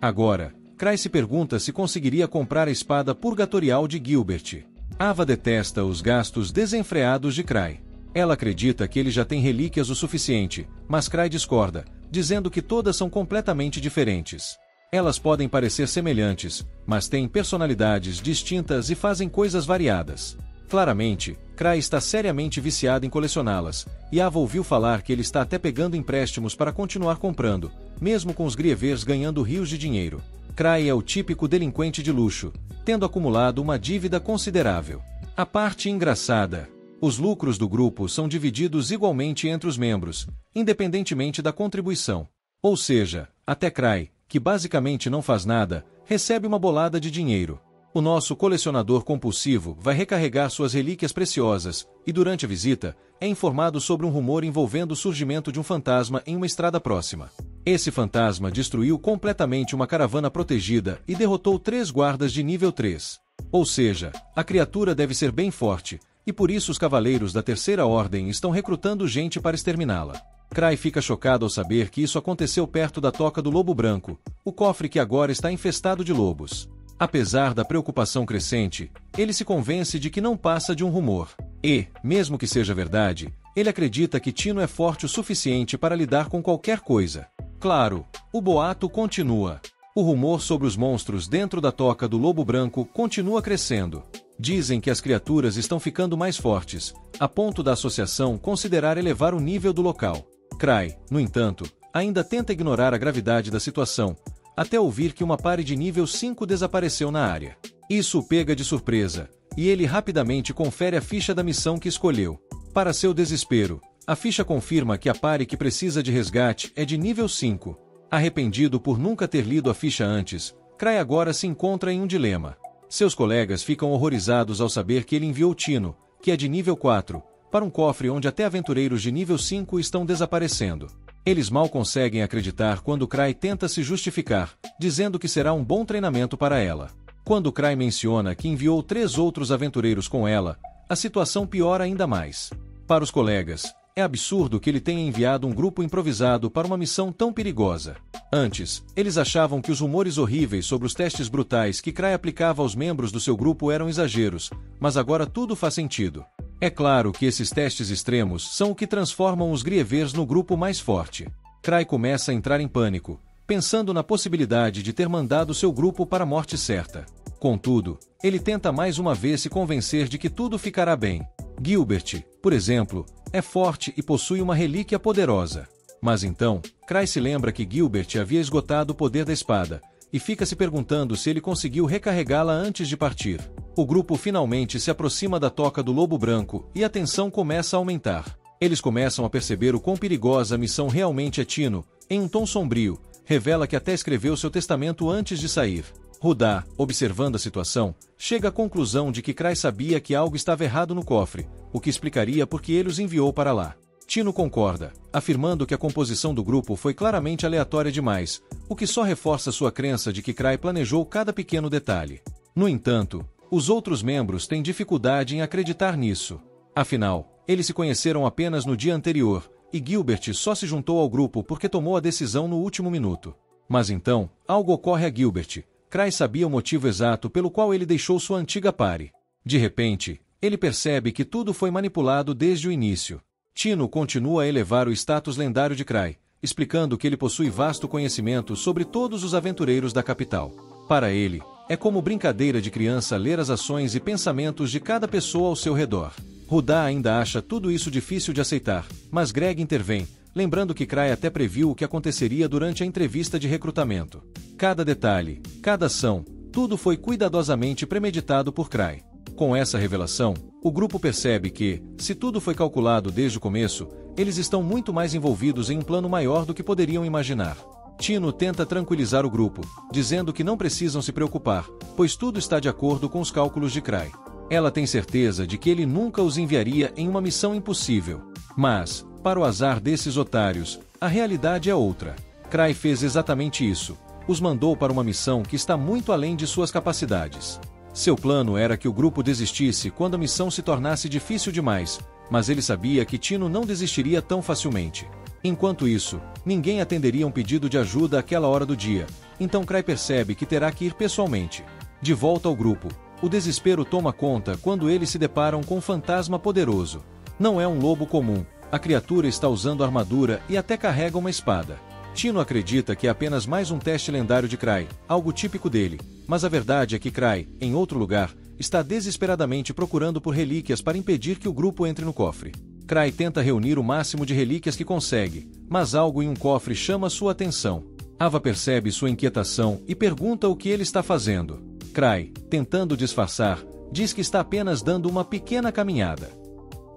[SPEAKER 1] Agora, Cry se pergunta se conseguiria comprar a espada purgatorial de Gilbert. Ava detesta os gastos desenfreados de Cry. Ela acredita que ele já tem relíquias o suficiente, mas Cry discorda, dizendo que todas são completamente diferentes. Elas podem parecer semelhantes, mas têm personalidades distintas e fazem coisas variadas. Claramente, Cry está seriamente viciado em colecioná-las, e Ava ouviu falar que ele está até pegando empréstimos para continuar comprando, mesmo com os Grievers ganhando rios de dinheiro. Cry é o típico delinquente de luxo, tendo acumulado uma dívida considerável. A parte engraçada: os lucros do grupo são divididos igualmente entre os membros, independentemente da contribuição. Ou seja, até Cry, que basicamente não faz nada, recebe uma bolada de dinheiro. O nosso colecionador compulsivo vai recarregar suas relíquias preciosas, e durante a visita, é informado sobre um rumor envolvendo o surgimento de um fantasma em uma estrada próxima. Esse fantasma destruiu completamente uma caravana protegida e derrotou 3 guardas de nível 3. Ou seja, a criatura deve ser bem forte, e por isso os cavaleiros da Terceira Ordem estão recrutando gente para exterminá-la. Cry fica chocado ao saber que isso aconteceu perto da Toca do Lobo Branco, o cofre que agora está infestado de lobos. Apesar da preocupação crescente, ele se convence de que não passa de um rumor. E, mesmo que seja verdade, ele acredita que Tino é forte o suficiente para lidar com qualquer coisa. Claro, o boato continua. O rumor sobre os monstros dentro da Toca do Lobo Branco continua crescendo. Dizem que as criaturas estão ficando mais fortes, a ponto da associação considerar elevar o nível do local. Cry, no entanto, ainda tenta ignorar a gravidade da situação, até ouvir que uma pare de nível 5 desapareceu na área. Isso o pega de surpresa, e ele rapidamente confere a ficha da missão que escolheu. Para seu desespero, a ficha confirma que a pare que precisa de resgate é de nível 5. Arrependido por nunca ter lido a ficha antes, Cry agora se encontra em um dilema. Seus colegas ficam horrorizados ao saber que ele enviou Tino, que é de nível 4, para um cofre onde até aventureiros de nível 5 estão desaparecendo. Eles mal conseguem acreditar quando Cry tenta se justificar, dizendo que será um bom treinamento para ela. Quando Cry menciona que enviou 3 outros aventureiros com ela, a situação piora ainda mais. Para os colegas, é absurdo que ele tenha enviado um grupo improvisado para uma missão tão perigosa. Antes, eles achavam que os rumores horríveis sobre os testes brutais que Cry aplicava aos membros do seu grupo eram exageros, mas agora tudo faz sentido. É claro que esses testes extremos são o que transformam os Grievers no grupo mais forte. Cry começa a entrar em pânico, pensando na possibilidade de ter mandado seu grupo para a morte certa. Contudo, ele tenta mais uma vez se convencer de que tudo ficará bem. Gilbert, por exemplo, é forte e possui uma relíquia poderosa. Mas então, Cray se lembra que Gilbert havia esgotado o poder da espada, e fica se perguntando se ele conseguiu recarregá-la antes de partir. O grupo finalmente se aproxima da toca do Lobo Branco e a tensão começa a aumentar. Eles começam a perceber o quão perigosa a missão realmente é. Tino, em um tom sombrio, revela que até escreveu seu testamento antes de sair. Rudá, observando a situação, chega à conclusão de que Cray sabia que algo estava errado no cofre, o que explicaria por que ele os enviou para lá. Tino concorda, afirmando que a composição do grupo foi claramente aleatória demais, o que só reforça sua crença de que Cray planejou cada pequeno detalhe. No entanto, os outros membros têm dificuldade em acreditar nisso. Afinal, eles se conheceram apenas no dia anterior, e Gilbert só se juntou ao grupo porque tomou a decisão no último minuto. Mas então, algo ocorre a Gilbert. Cray sabia o motivo exato pelo qual ele deixou sua antiga pare. De repente, ele percebe que tudo foi manipulado desde o início. Tino continua a elevar o status lendário de Cray, explicando que ele possui vasto conhecimento sobre todos os aventureiros da capital. Para ele, é como brincadeira de criança ler as ações e pensamentos de cada pessoa ao seu redor. Rudá ainda acha tudo isso difícil de aceitar, mas Greg intervém, lembrando que Cray até previu o que aconteceria durante a entrevista de recrutamento. Cada detalhe, cada ação, tudo foi cuidadosamente premeditado por Cray. Com essa revelação, o grupo percebe que, se tudo foi calculado desde o começo, eles estão muito mais envolvidos em um plano maior do que poderiam imaginar. Tino tenta tranquilizar o grupo, dizendo que não precisam se preocupar, pois tudo está de acordo com os cálculos de Cray. Ela tem certeza de que ele nunca os enviaria em uma missão impossível. Mas, para o azar desses otários, a realidade é outra. Cray fez exatamente isso. Os mandou para uma missão que está muito além de suas capacidades. Seu plano era que o grupo desistisse quando a missão se tornasse difícil demais, mas ele sabia que Tino não desistiria tão facilmente. Enquanto isso, ninguém atenderia um pedido de ajuda àquela hora do dia, então Cray percebe que terá que ir pessoalmente. De volta ao grupo, o desespero toma conta quando eles se deparam com um fantasma poderoso. Não é um lobo comum, a criatura está usando armadura e até carrega uma espada. Tino acredita que é apenas mais um teste lendário de Cray, algo típico dele, mas a verdade é que Cray, em outro lugar, está desesperadamente procurando por relíquias para impedir que o grupo entre no cofre. Cray tenta reunir o máximo de relíquias que consegue, mas algo em um cofre chama sua atenção. Ava percebe sua inquietação e pergunta o que ele está fazendo. Cray, tentando disfarçar, diz que está apenas dando uma pequena caminhada.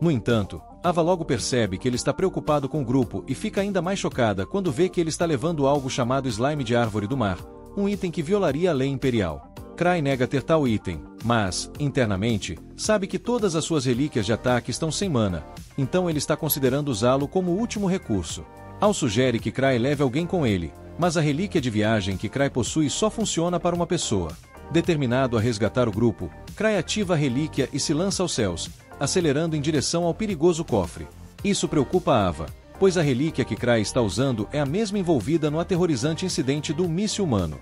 [SPEAKER 1] No entanto, Ava logo percebe que ele está preocupado com o grupo e fica ainda mais chocada quando vê que ele está levando algo chamado slime de árvore do mar, um item que violaria a lei imperial. Cray nega ter tal item, mas, internamente, sabe que todas as suas relíquias de ataque estão sem mana, então ele está considerando usá-lo como último recurso. Al sugere que Cray leve alguém com ele, mas a relíquia de viagem que Cray possui só funciona para uma pessoa. Determinado a resgatar o grupo, Cray ativa a relíquia e se lança aos céus, acelerando em direção ao perigoso cofre. Isso preocupa Ava, pois a relíquia que Cray está usando é a mesma envolvida no aterrorizante incidente do míssil humano.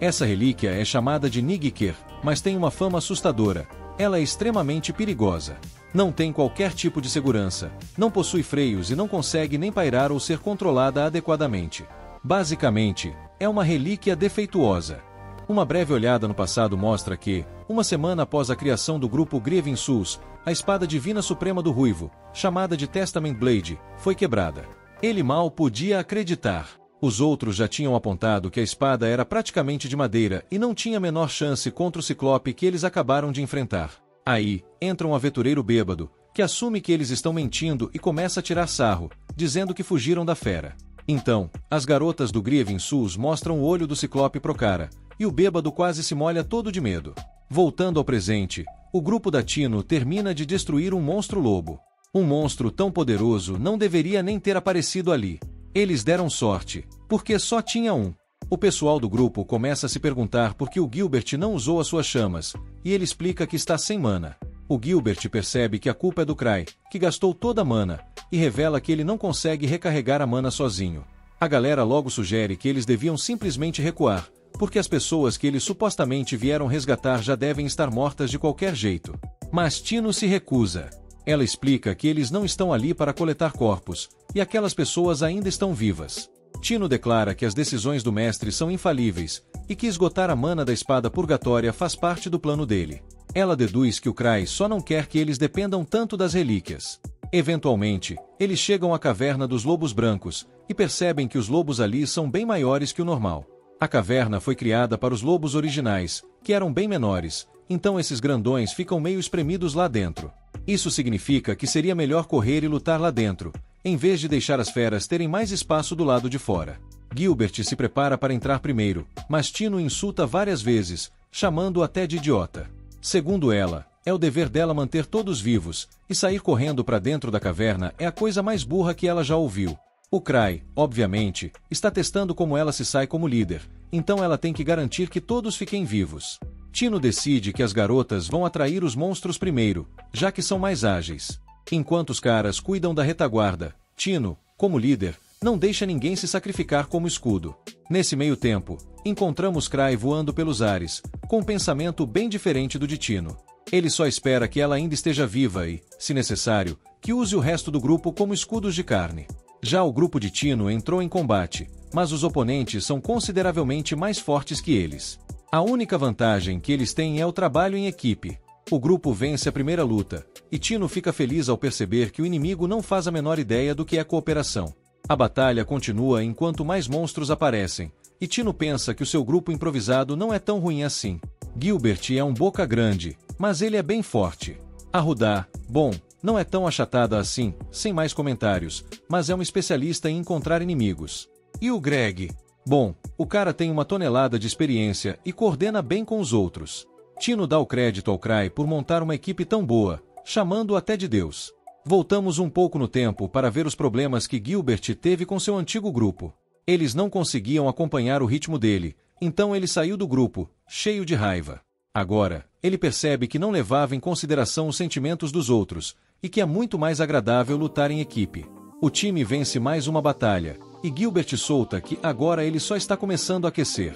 [SPEAKER 1] Essa relíquia é chamada de Nightker, mas tem uma fama assustadora. Ela é extremamente perigosa. Não tem qualquer tipo de segurança, não possui freios e não consegue nem pairar ou ser controlada adequadamente. Basicamente, é uma relíquia defeituosa. Uma breve olhada no passado mostra que, uma semana após a criação do grupo Grieving Souls, a espada divina suprema do Ruivo, chamada de Testament Blade, foi quebrada. Ele mal podia acreditar. Os outros já tinham apontado que a espada era praticamente de madeira e não tinha a menor chance contra o ciclope que eles acabaram de enfrentar. Aí, entra um aventureiro bêbado, que assume que eles estão mentindo e começa a tirar sarro, dizendo que fugiram da fera. Então, as garotas do Grieving Souls mostram o olho do ciclope pro cara, e o bêbado quase se molha todo de medo. Voltando ao presente, o grupo da Tino termina de destruir um monstro-lobo. Um monstro tão poderoso não deveria nem ter aparecido ali. Eles deram sorte, porque só tinha um. O pessoal do grupo começa a se perguntar por que o Gilbert não usou as suas chamas, e ele explica que está sem mana. O Gilbert percebe que a culpa é do Cray, que gastou toda a mana, e revela que ele não consegue recarregar a mana sozinho. A galera logo sugere que eles deviam simplesmente recuar, porque as pessoas que eles supostamente vieram resgatar já devem estar mortas de qualquer jeito. Mas Tino se recusa. Ela explica que eles não estão ali para coletar corpos, e aquelas pessoas ainda estão vivas. Tino declara que as decisões do mestre são infalíveis, e que esgotar a mana da espada purgatória faz parte do plano dele. Ela deduz que o Crai só não quer que eles dependam tanto das relíquias. Eventualmente, eles chegam à caverna dos lobos brancos, e percebem que os lobos ali são bem maiores que o normal. A caverna foi criada para os lobos originais, que eram bem menores, então esses grandões ficam meio espremidos lá dentro. Isso significa que seria melhor correr e lutar lá dentro, em vez de deixar as feras terem mais espaço do lado de fora. Gilbert se prepara para entrar primeiro, mas Tino insulta várias vezes, chamando-o até de idiota. Segundo ela, é o dever dela manter todos vivos, e sair correndo para dentro da caverna é a coisa mais burra que ela já ouviu. O Crai, obviamente, está testando como ela se sai como líder, então ela tem que garantir que todos fiquem vivos. Tino decide que as garotas vão atrair os monstros primeiro, já que são mais ágeis. Enquanto os caras cuidam da retaguarda, Tino, como líder, não deixa ninguém se sacrificar como escudo. Nesse meio tempo, encontramos Crai voando pelos ares, com um pensamento bem diferente do de Tino. Ele só espera que ela ainda esteja viva e, se necessário, que use o resto do grupo como escudos de carne. Já o grupo de Tino entrou em combate, mas os oponentes são consideravelmente mais fortes que eles. A única vantagem que eles têm é o trabalho em equipe. O grupo vence a primeira luta, e Tino fica feliz ao perceber que o inimigo não faz a menor ideia do que é cooperação. A batalha continua enquanto mais monstros aparecem, e Tino pensa que o seu grupo improvisado não é tão ruim assim. Gilbert é um boca grande, mas ele é bem forte. A Rudá, bom, não é tão achatada assim, sem mais comentários, mas é um especialista em encontrar inimigos. E o Greg? Bom, o cara tem uma tonelada de experiência e coordena bem com os outros. Tino dá o crédito ao Crai por montar uma equipe tão boa, chamando-o até de Deus. Voltamos um pouco no tempo para ver os problemas que Gilbert teve com seu antigo grupo. Eles não conseguiam acompanhar o ritmo dele, então ele saiu do grupo, cheio de raiva. Agora, ele percebe que não levava em consideração os sentimentos dos outros, e que é muito mais agradável lutar em equipe. O time vence mais uma batalha, e Gilbert solta que agora ele só está começando a aquecer.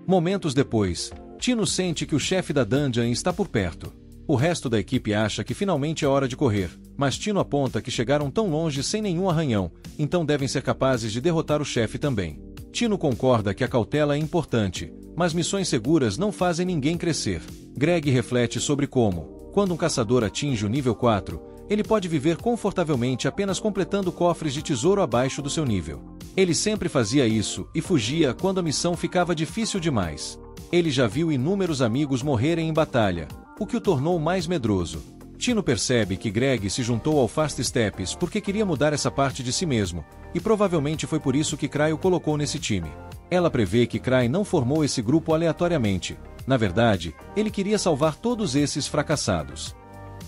[SPEAKER 1] Momentos depois, Tino sente que o chefe da dungeon está por perto. O resto da equipe acha que finalmente é hora de correr, mas Tino aponta que chegaram tão longe sem nenhum arranhão, então devem ser capazes de derrotar o chefe também. Tino concorda que a cautela é importante, mas missões seguras não fazem ninguém crescer. Greg reflete sobre como, quando um caçador atinge o nível 4, ele pode viver confortavelmente apenas completando cofres de tesouro abaixo do seu nível. Ele sempre fazia isso e fugia quando a missão ficava difícil demais. Ele já viu inúmeros amigos morrerem em batalha, o que o tornou mais medroso. Tino percebe que Greg se juntou ao Fast Steps porque queria mudar essa parte de si mesmo, e provavelmente foi por isso que Crai o colocou nesse time. Ela prevê que Crai não formou esse grupo aleatoriamente. Na verdade, ele queria salvar todos esses fracassados.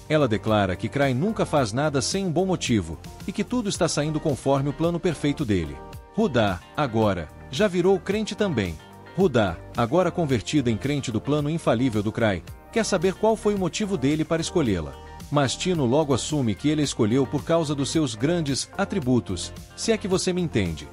[SPEAKER 1] Ela declara que Crai nunca faz nada sem um bom motivo, e que tudo está saindo conforme o plano perfeito dele. Rudá, agora, já virou crente também. Rudá, agora convertida em crente do plano infalível do Crai, quer saber qual foi o motivo dele para escolhê-la. Mas Tino logo assume que ele a escolheu por causa dos seus grandes atributos, se é que você me entende.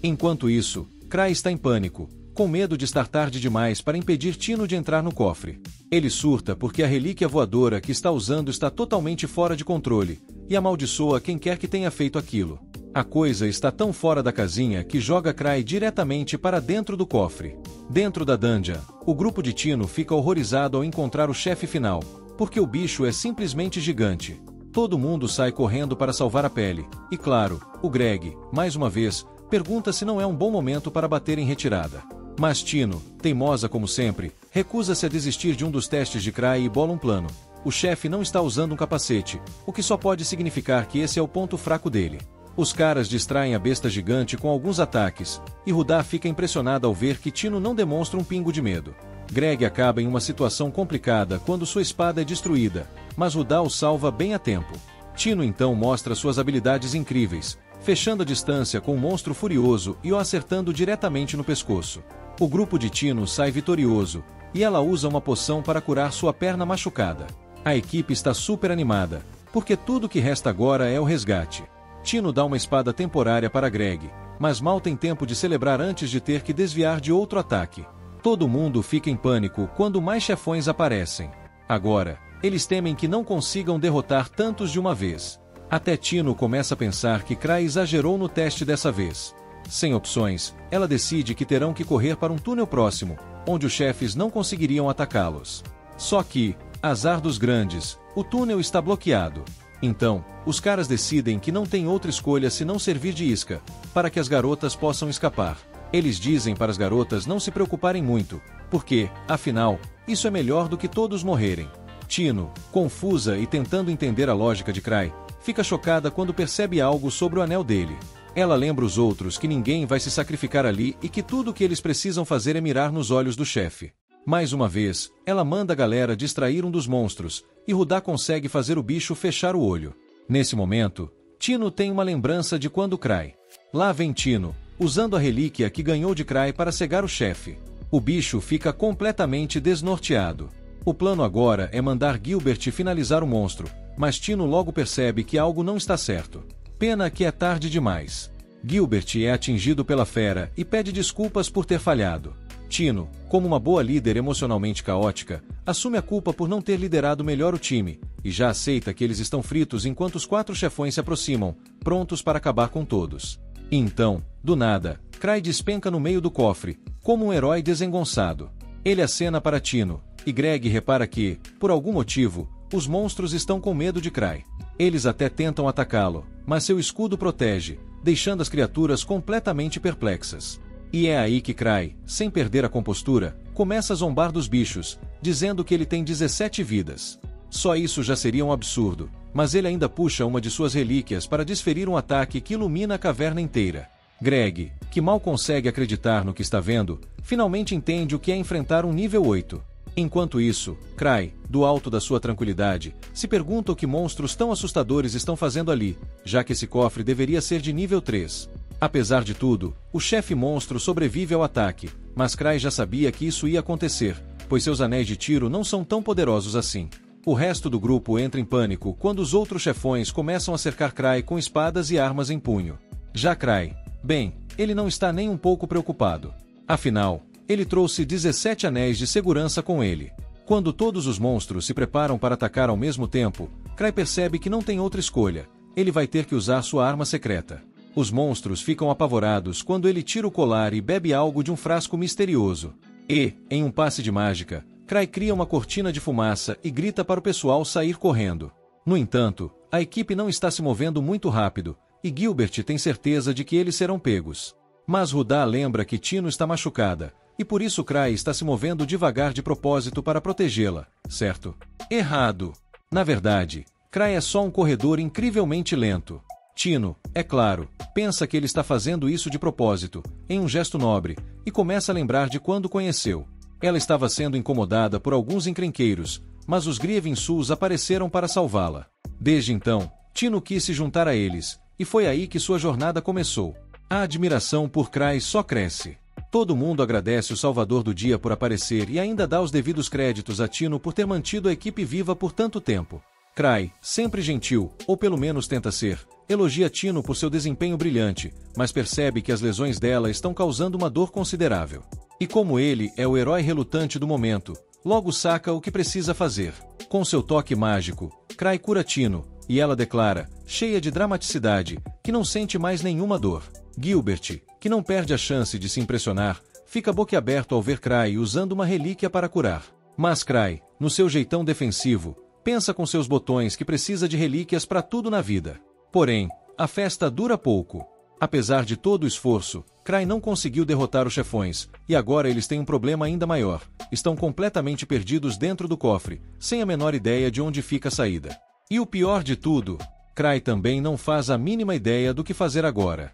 [SPEAKER 1] Enquanto isso, Crai está em pânico, com medo de estar tarde demais para impedir Tino de entrar no cofre. Ele surta porque a relíquia voadora que está usando está totalmente fora de controle, e amaldiçoa quem quer que tenha feito aquilo. A coisa está tão fora da casinha que joga Crai diretamente para dentro do cofre. Dentro da dungeon, o grupo de Tino fica horrorizado ao encontrar o chefe final, porque o bicho é simplesmente gigante. Todo mundo sai correndo para salvar a pele, e claro, o Greg, mais uma vez, pergunta se não é um bom momento para bater em retirada. Mas Tino, teimosa como sempre, recusa-se a desistir de um dos testes de Crai e bola um plano. O chefe não está usando um capacete, o que só pode significar que esse é o ponto fraco dele. Os caras distraem a besta gigante com alguns ataques, e Rudá fica impressionada ao ver que Tino não demonstra um pingo de medo. Greg acaba em uma situação complicada quando sua espada é destruída, mas Rudá o salva bem a tempo. Tino então mostra suas habilidades incríveis, fechando a distância com um monstro furioso e o acertando diretamente no pescoço. O grupo de Tino sai vitorioso, e ela usa uma poção para curar sua perna machucada. A equipe está super animada, porque tudo que resta agora é o resgate. Tino dá uma espada temporária para Greg, mas mal tem tempo de celebrar antes de ter que desviar de outro ataque. Todo mundo fica em pânico quando mais chefões aparecem. Agora, eles temem que não consigam derrotar tantos de uma vez. Até Tino começa a pensar que Crai exagerou no teste dessa vez. Sem opções, ela decide que terão que correr para um túnel próximo, onde os chefes não conseguiriam atacá-los. Só que, azar dos grandes, o túnel está bloqueado. Então, os caras decidem que não tem outra escolha senão servir de isca, para que as garotas possam escapar. Eles dizem para as garotas não se preocuparem muito, porque, afinal, isso é melhor do que todos morrerem. Tino, confusa e tentando entender a lógica de Cry, fica chocada quando percebe algo sobre o anel dele. Ela lembra os outros que ninguém vai se sacrificar ali e que tudo o que eles precisam fazer é mirar nos olhos do chefe. Mais uma vez, ela manda a galera distrair um dos monstros, e Rudá consegue fazer o bicho fechar o olho. Nesse momento, Tino tem uma lembrança de quando Cry. Lá vem Tino, usando a relíquia que ganhou de Cry para cegar o chefe. O bicho fica completamente desnorteado. O plano agora é mandar Gilbert finalizar o monstro, mas Tino logo percebe que algo não está certo. Pena que é tarde demais. Gilbert é atingido pela fera e pede desculpas por ter falhado. Tino, como uma boa líder emocionalmente caótica, assume a culpa por não ter liderado melhor o time, e já aceita que eles estão fritos enquanto os 4 chefões se aproximam, prontos para acabar com todos. E então, do nada, Cry despenca no meio do cofre, como um herói desengonçado. Ele acena para Tino, e Greg repara que, por algum motivo, os monstros estão com medo de Cry. Eles até tentam atacá-lo, mas seu escudo protege, deixando as criaturas completamente perplexas. E é aí que Cry, sem perder a compostura, começa a zombar dos bichos, dizendo que ele tem 17 vidas. Só isso já seria um absurdo, mas ele ainda puxa uma de suas relíquias para desferir um ataque que ilumina a caverna inteira. Greg, que mal consegue acreditar no que está vendo, finalmente entende o que é enfrentar um nível 8. Enquanto isso, Cry, do alto da sua tranquilidade, se pergunta o que monstros tão assustadores estão fazendo ali, já que esse cofre deveria ser de nível 3. Apesar de tudo, o chefe monstro sobrevive ao ataque, mas Cry já sabia que isso ia acontecer, pois seus anéis de tiro não são tão poderosos assim. O resto do grupo entra em pânico quando os outros chefões começam a cercar Cry com espadas e armas em punho. Já Cry, bem, ele não está nem um pouco preocupado. Afinal, ele trouxe 17 anéis de segurança com ele. Quando todos os monstros se preparam para atacar ao mesmo tempo, Cry percebe que não tem outra escolha, ele vai ter que usar sua arma secreta. Os monstros ficam apavorados quando ele tira o colar e bebe algo de um frasco misterioso. E, em um passe de mágica, Cry cria uma cortina de fumaça e grita para o pessoal sair correndo. No entanto, a equipe não está se movendo muito rápido, e Gilbert tem certeza de que eles serão pegos. Mas Rudá lembra que Tino está machucada, e por isso Cry está se movendo devagar de propósito para protegê-la, certo? Errado! Na verdade, Cry é só um corredor incrivelmente lento. Tino, é claro, pensa que ele está fazendo isso de propósito, em um gesto nobre, e começa a lembrar de quando conheceu. Ela estava sendo incomodada por alguns encrenqueiros, mas os Grievensus apareceram para salvá-la. Desde então, Tino quis se juntar a eles, e foi aí que sua jornada começou. A admiração por Cry só cresce. Todo mundo agradece o salvador do dia por aparecer e ainda dá os devidos créditos a Tino por ter mantido a equipe viva por tanto tempo. Cry, sempre gentil, ou pelo menos tenta ser, elogia Tino por seu desempenho brilhante, mas percebe que as lesões dela estão causando uma dor considerável. E como ele é o herói relutante do momento, logo saca o que precisa fazer. Com seu toque mágico, Cry cura Tino, e ela declara, cheia de dramaticidade, que não sente mais nenhuma dor. Gilbert, que não perde a chance de se impressionar, fica boquiaberto ao ver Cry usando uma relíquia para curar. Mas Cry, no seu jeitão defensivo, pensa com seus botões que precisa de relíquias para tudo na vida. Porém, a festa dura pouco. Apesar de todo o esforço, Cry não conseguiu derrotar os chefões, e agora eles têm um problema ainda maior. Estão completamente perdidos dentro do cofre, sem a menor ideia de onde fica a saída. E o pior de tudo, Cry também não faz a mínima ideia do que fazer agora.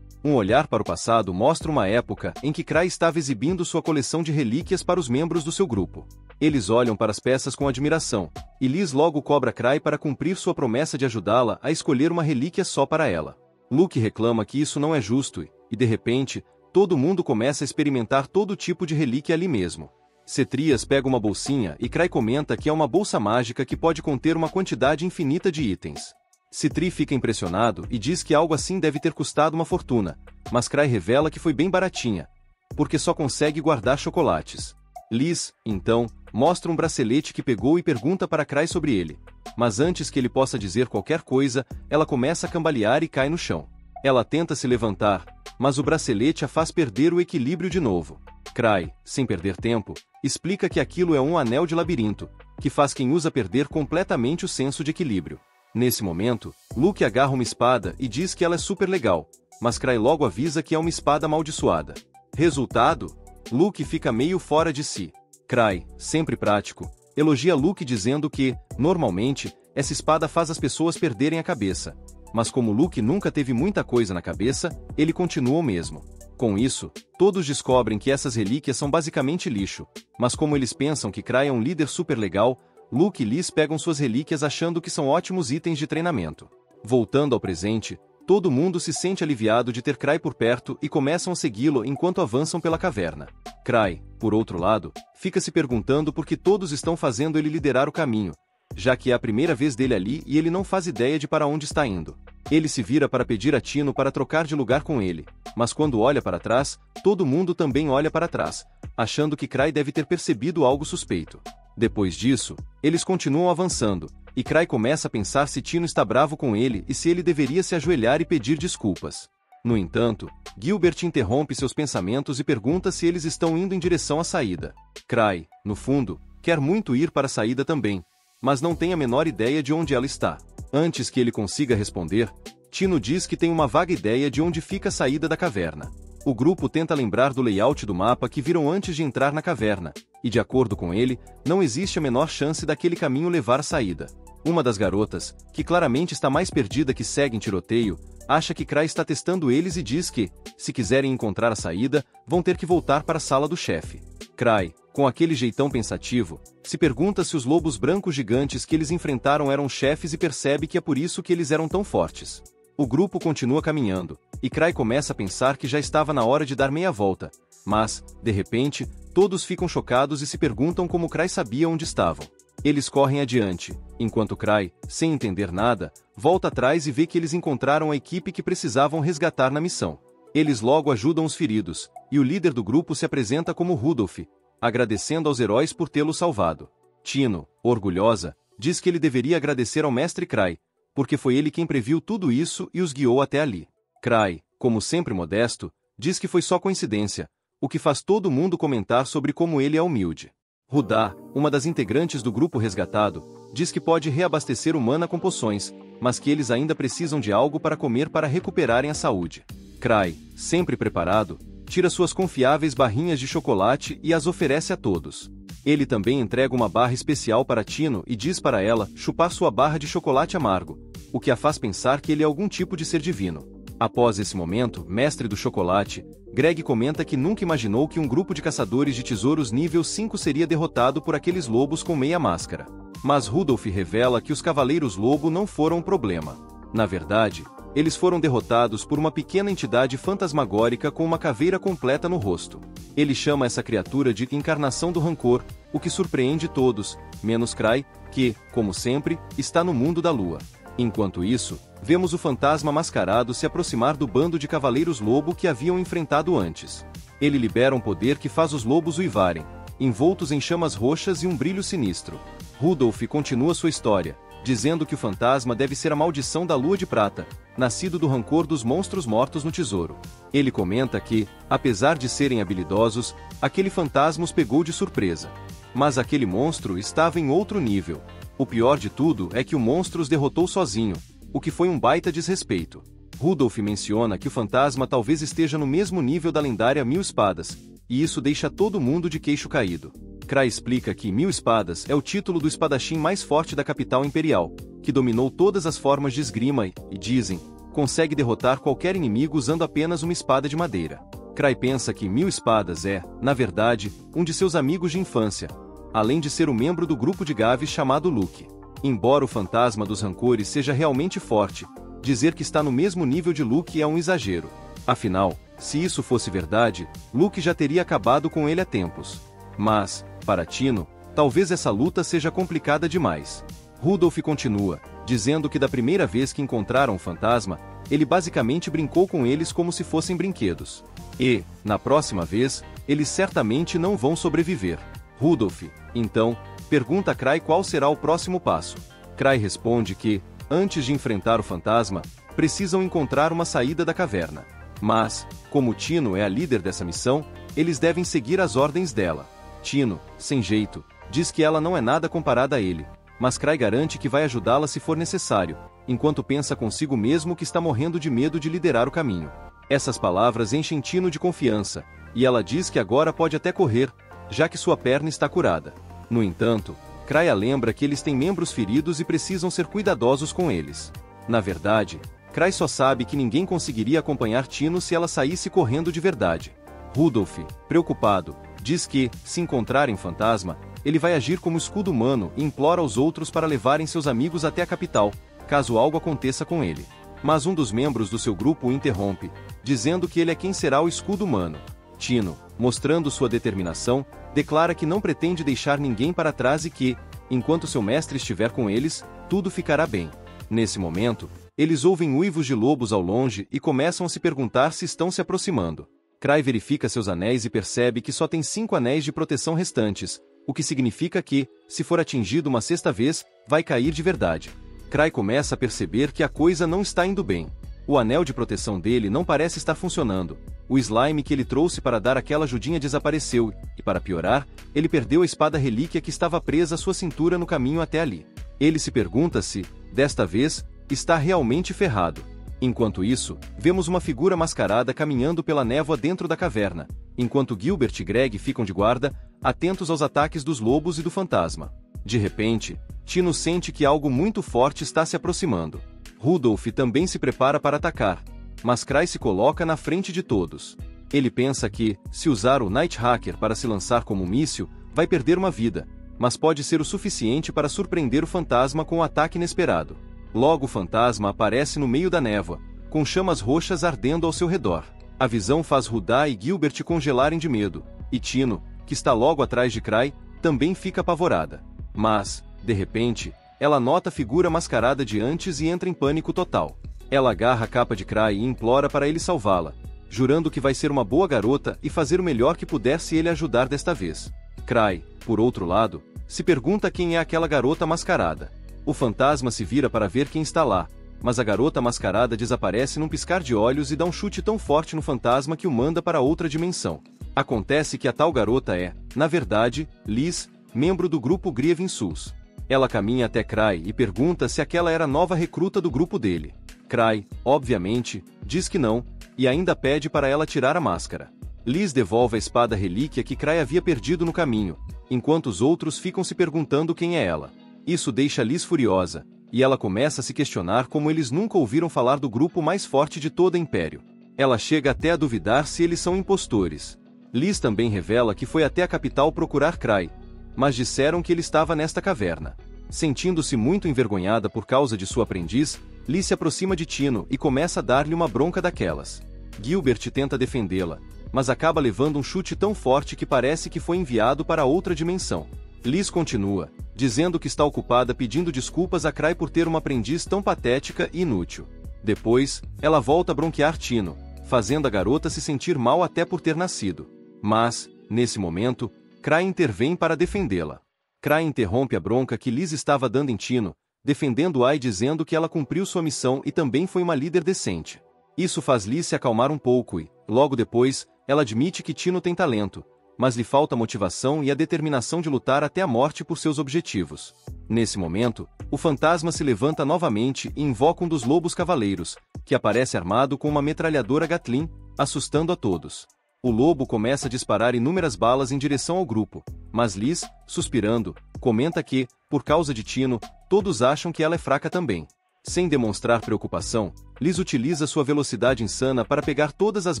[SPEAKER 3] Um olhar para o passado mostra uma época em que Cry estava exibindo sua coleção de relíquias para os membros do seu grupo. Eles olham para as peças com admiração, e Liz logo cobra Cry para cumprir sua promessa de ajudá-la a escolher uma relíquia só para ela. Luke reclama que isso não é justo e, de repente, todo mundo começa a experimentar todo tipo de relíquia ali mesmo. Cetrias pega uma bolsinha e Cry comenta que é uma bolsa mágica que pode conter uma quantidade infinita de itens. Citri fica impressionado e diz que algo assim deve ter custado uma fortuna, mas Cry revela que foi bem baratinha, porque só consegue guardar chocolates. Liz, então, mostra um bracelete que pegou e pergunta para Cry sobre ele, mas antes que ele possa dizer qualquer coisa, ela começa a cambalear e cai no chão. Ela tenta se levantar, mas o bracelete a faz perder o equilíbrio de novo. Cry, sem perder tempo, explica que aquilo é um anel de labirinto, que faz quem usa perder completamente o senso de equilíbrio. Nesse momento, Luke agarra uma espada e diz que ela é super legal, mas Cry logo avisa que é uma espada amaldiçoada. Resultado? Luke fica meio fora de si. Cry, sempre prático, elogia Luke dizendo que, normalmente, essa espada faz as pessoas perderem a cabeça. Mas como Luke nunca teve muita coisa na cabeça, ele continua o mesmo. Com isso, todos descobrem que essas relíquias são basicamente lixo, mas como eles pensam que Cry é um líder super legal, Luke e Liz pegam suas relíquias achando que são ótimos itens de treinamento. Voltando ao presente, todo mundo se sente aliviado de ter Cry por perto e começam a segui-lo enquanto avançam pela caverna. Cry, por outro lado, fica se perguntando por que todos estão fazendo ele liderar o caminho, já que é a primeira vez dele ali e ele não faz ideia de para onde está indo. Ele se vira para pedir a Tino para trocar de lugar com ele, mas quando olha para trás, todo mundo também olha para trás, achando que Cry deve ter percebido algo suspeito. Depois disso, eles continuam avançando, e Cry começa a pensar se Tino está bravo com ele e se ele deveria se ajoelhar e pedir desculpas. No entanto, Gilbert interrompe seus pensamentos e pergunta se eles estão indo em direção à saída. Cry, no fundo, quer muito ir para a saída também, mas não tem a menor ideia de onde ela está. Antes que ele consiga responder, Tino diz que tem uma vaga ideia de onde fica a saída da caverna. O grupo tenta lembrar do layout do mapa que viram antes de entrar na caverna, e de acordo com ele, não existe a menor chance daquele caminho levar à saída. Uma das garotas, que claramente está mais perdida que segue em tiroteio, acha que Cry está testando eles e diz que, se quiserem encontrar a saída, vão ter que voltar para a sala do chefe. Cry, com aquele jeitão pensativo, se pergunta se os lobos brancos gigantes que eles enfrentaram eram chefes e percebe que é por isso que eles eram tão fortes. O grupo continua caminhando, e Cry começa a pensar que já estava na hora de dar meia volta, mas, de repente, todos ficam chocados e se perguntam como Cry sabia onde estavam. Eles correm adiante, enquanto Cry, sem entender nada, volta atrás e vê que eles encontraram a equipe que precisavam resgatar na missão. Eles logo ajudam os feridos, e o líder do grupo se apresenta como Rudolph, agradecendo aos heróis por tê-lo salvado. Tino, orgulhosa, diz que ele deveria agradecer ao mestre Cry, porque foi ele quem previu tudo isso e os guiou até ali. Cry, como sempre modesto, diz que foi só coincidência, o que faz todo mundo comentar sobre como ele é humilde. Rudá, uma das integrantes do grupo resgatado, diz que pode reabastecer o mana com poções, mas que eles ainda precisam de algo para comer para recuperarem a saúde. Cry, sempre preparado, tira suas confiáveis barrinhas de chocolate e as oferece a todos. Ele também entrega uma barra especial para Tino e diz para ela chupar sua barra de chocolate amargo, o que a faz pensar que ele é algum tipo de ser divino. Após esse momento, mestre do chocolate, Greg comenta que nunca imaginou que um grupo de caçadores de tesouros nível 5 seria derrotado por aqueles lobos com meia máscara. Mas Rudolph revela que os Cavaleiros Lobo não foram um problema. Na verdade, eles foram derrotados por uma pequena entidade fantasmagórica com uma caveira completa no rosto. Ele chama essa criatura de Encarnação do Rancor, o que surpreende todos, menos Cry, que, como sempre, está no mundo da lua. Enquanto isso, vemos o fantasma mascarado se aproximar do bando de Cavaleiros Lobo que haviam enfrentado antes. Ele libera um poder que faz os lobos uivarem, envoltos em chamas roxas e um brilho sinistro. Rudolph continua sua história, dizendo que o fantasma deve ser a maldição da Lua de Prata, nascido do rancor dos monstros mortos no tesouro. Ele comenta que, apesar de serem habilidosos, aquele fantasma os pegou de surpresa. Mas aquele monstro estava em outro nível. O pior de tudo é que o monstro os derrotou sozinho, o que foi um baita desrespeito. Rudolph menciona que o fantasma talvez esteja no mesmo nível da lendária Mil Espadas, e isso deixa todo mundo de queixo caído. Cry explica que Mil Espadas é o título do espadachim mais forte da capital imperial, que dominou todas as formas de esgrima e, dizem, consegue derrotar qualquer inimigo usando apenas uma espada de madeira. Cry pensa que Mil Espadas é, na verdade, um de seus amigos de infância, além de ser um membro do grupo de Gavis chamado Luke. Embora o fantasma dos rancores seja realmente forte, dizer que está no mesmo nível de Luke é um exagero. Afinal, se isso fosse verdade, Luke já teria acabado com ele há tempos. Mas, para Tino, talvez essa luta seja complicada demais. Rudolph continua, dizendo que da primeira vez que encontraram o fantasma, ele basicamente brincou com eles como se fossem brinquedos. E, na próxima vez, eles certamente não vão sobreviver. Rudolph, então, pergunta a Cry qual será o próximo passo. Cry responde que, antes de enfrentar o fantasma, precisam encontrar uma saída da caverna. Mas, como Tino é a líder dessa missão, eles devem seguir as ordens dela. Tino, sem jeito, diz que ela não é nada comparada a ele, mas Cray garante que vai ajudá-la se for necessário, enquanto pensa consigo mesmo que está morrendo de medo de liderar o caminho. Essas palavras enchem Tino de confiança, e ela diz que agora pode até correr, já que sua perna está curada. No entanto, Cray a lembra que eles têm membros feridos e precisam ser cuidadosos com eles. Na verdade, Cray só sabe que ninguém conseguiria acompanhar Tino se ela saísse correndo de verdade. Rudolph, preocupado, diz que, se encontrarem Fantasma, ele vai agir como escudo humano e implora aos outros para levarem seus amigos até a capital, caso algo aconteça com ele. Mas um dos membros do seu grupo o interrompe, dizendo que ele é quem será o escudo humano. Tino, mostrando sua determinação, declara que não pretende deixar ninguém para trás e que, enquanto seu mestre estiver com eles, tudo ficará bem. Nesse momento, eles ouvem uivos de lobos ao longe e começam a se perguntar se estão se aproximando. Cray verifica seus anéis e percebe que só tem 5 anéis de proteção restantes, o que significa que, se for atingido uma sexta vez, vai cair de verdade. Cray começa a perceber que a coisa não está indo bem. O anel de proteção dele não parece estar funcionando. O slime que ele trouxe para dar aquela ajudinha desapareceu, e para piorar, ele perdeu a espada relíquia que estava presa à sua cintura no caminho até ali. Ele se pergunta se, desta vez, está realmente ferrado. Enquanto isso, vemos uma figura mascarada caminhando pela névoa dentro da caverna, enquanto Gilbert e Greg ficam de guarda, atentos aos ataques dos lobos e do fantasma. De repente, Tino sente que algo muito forte está se aproximando. Rudolph também se prepara para atacar, mas Cray se coloca na frente de todos. Ele pensa que, se usar o Night Hacker para se lançar como um míssil, vai perder uma vida, mas pode ser o suficiente para surpreender o fantasma com um ataque inesperado. Logo o fantasma aparece no meio da névoa, com chamas roxas ardendo ao seu redor. A visão faz Rudá e Gilbert congelarem de medo, e Tino, que está logo atrás de Cray, também fica apavorada. Mas, de repente, ela nota a figura mascarada de antes e entra em pânico total. Ela agarra a capa de Cray e implora para ele salvá-la, jurando que vai ser uma boa garota e fazer o melhor que puder se ele ajudar desta vez. Cray, por outro lado, se pergunta quem é aquela garota mascarada. O fantasma se vira para ver quem está lá, mas a garota mascarada desaparece num piscar de olhos e dá um chute tão forte no fantasma que o manda para outra dimensão. Acontece que a tal garota é, na verdade, Liz, membro do grupo Grievin Sus. Ela caminha até Cray e pergunta se aquela era a nova recruta do grupo dele. Cray, obviamente, diz que não, e ainda pede para ela tirar a máscara. Liz devolve a espada relíquia que Cray havia perdido no caminho, enquanto os outros ficam se perguntando quem é ela. Isso deixa Liz furiosa, e ela começa a se questionar como eles nunca ouviram falar do grupo mais forte de todo o Império. Ela chega até a duvidar se eles são impostores. Liz também revela que foi até a capital procurar Cray, mas disseram que ele estava nesta caverna. Sentindo-se muito envergonhada por causa de sua aprendiz, Liz se aproxima de Tino e começa a dar-lhe uma bronca daquelas. Gilbert tenta defendê-la, mas acaba levando um chute tão forte que parece que foi enviado para outra dimensão. Liz continua, dizendo que está ocupada pedindo desculpas a Cray por ter uma aprendiz tão patética e inútil. Depois, ela volta a bronquear Tino, fazendo a garota se sentir mal até por ter nascido. Mas, nesse momento, Cray intervém para defendê-la. Cray interrompe a bronca que Liz estava dando em Tino, defendendo-a e dizendo que ela cumpriu sua missão e também foi uma líder decente. Isso faz Liz se acalmar um pouco e, logo depois, ela admite que Tino tem talento, mas lhe falta a motivação e a determinação de lutar até a morte por seus objetivos. Nesse momento, o fantasma se levanta novamente e invoca um dos lobos cavaleiros, que aparece armado com uma metralhadora Gatling, assustando a todos. O lobo começa a disparar inúmeras balas em direção ao grupo, mas Liz, suspirando, comenta que, por causa de Tino, todos acham que ela é fraca também. Sem demonstrar preocupação, Liz utiliza sua velocidade insana para pegar todas as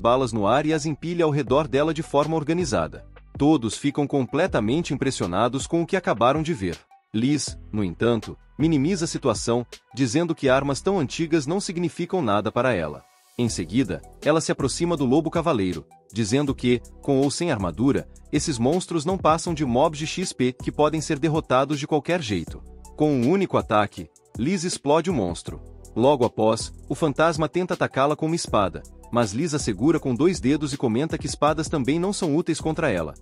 [SPEAKER 3] balas no ar e as empilha ao redor dela de forma organizada. Todos ficam completamente impressionados com o que acabaram de ver. Liz, no entanto, minimiza a situação, dizendo que armas tão antigas não significam nada para ela. Em seguida, ela se aproxima do lobo cavaleiro, dizendo que, com ou sem armadura, esses monstros não passam de mobs de XP que podem ser derrotados de qualquer jeito. Com um único ataque, Liz explode o monstro. Logo após, o fantasma tenta atacá-la com uma espada, mas Liz a segura com 2 dedos e comenta que espadas também não são úteis contra ela.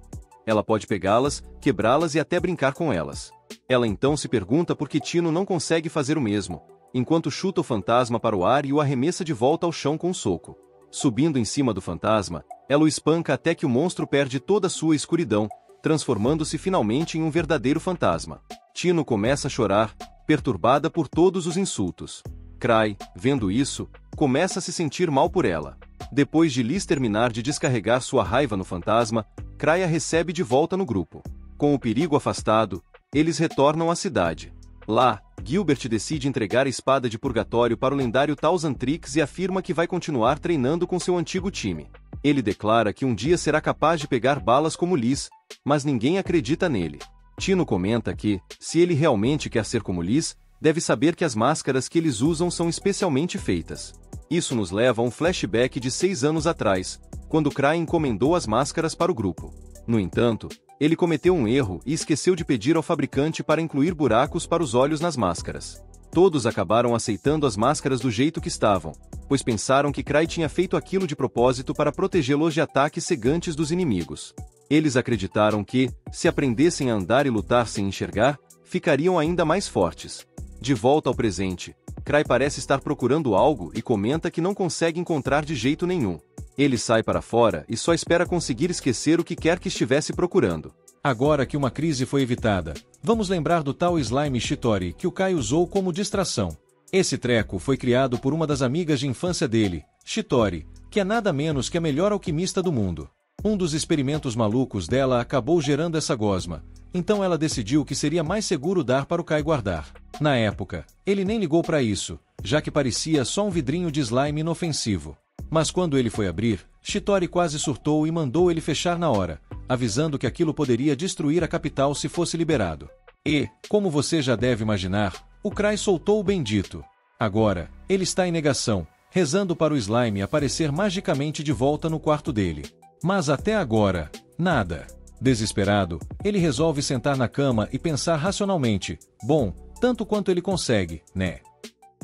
[SPEAKER 3] Ela pode pegá-las, quebrá-las e até brincar com elas. Ela então se pergunta por que Tino não consegue fazer o mesmo, enquanto chuta o fantasma para o ar e o arremessa de volta ao chão com um soco. Subindo em cima do fantasma, ela o espanca até que o monstro perde toda a sua escuridão, transformando-se finalmente em um verdadeiro fantasma. Tino começa a chorar, perturbada por todos os insultos. Cry, vendo isso, começa a se sentir mal por ela. Depois de Liz terminar de descarregar sua raiva no fantasma, Cry a recebe de volta no grupo. Com o perigo afastado, eles retornam à cidade. Lá, Gilbert decide entregar a espada de purgatório para o lendário Thousand Tricks e afirma que vai continuar treinando com seu antigo time. Ele declara que um dia será capaz de pegar balas como Liz, mas ninguém acredita nele. Tino comenta que, se ele realmente quer ser como Liz, deve saber que as máscaras que eles usam são especialmente feitas. Isso nos leva a um flashback de 6 anos atrás, quando Cry encomendou as máscaras para o grupo. No entanto, ele cometeu um erro e esqueceu de pedir ao fabricante para incluir buracos para os olhos nas máscaras. Todos acabaram aceitando as máscaras do jeito que estavam, pois pensaram que Cry tinha feito aquilo de propósito para protegê-los de ataques cegantes dos inimigos. Eles acreditaram que, se aprendessem a andar e lutar sem enxergar, ficariam ainda mais fortes. De volta ao presente, Cry parece estar procurando algo e comenta que não consegue encontrar de jeito nenhum. Ele sai para fora e só espera conseguir esquecer o que quer que estivesse procurando.
[SPEAKER 1] Agora que uma crise foi evitada, vamos lembrar do tal Slime Shitori que o Kai usou como distração. Esse treco foi criado por uma das amigas de infância dele, Shitori, que é nada menos que a melhor alquimista do mundo. Um dos experimentos malucos dela acabou gerando essa gosma, então ela decidiu que seria mais seguro dar para o Kai guardar. Na época, ele nem ligou para isso, já que parecia só um vidrinho de slime inofensivo. Mas quando ele foi abrir, Shitori quase surtou e mandou ele fechar na hora, avisando que aquilo poderia destruir a capital se fosse liberado. E, como você já deve imaginar, o Cry soltou o bendito. Agora, ele está em negação, rezando para o slime aparecer magicamente de volta no quarto dele. Mas até agora, nada. Desesperado, ele resolve sentar na cama e pensar racionalmente, bom, tanto quanto ele consegue, né?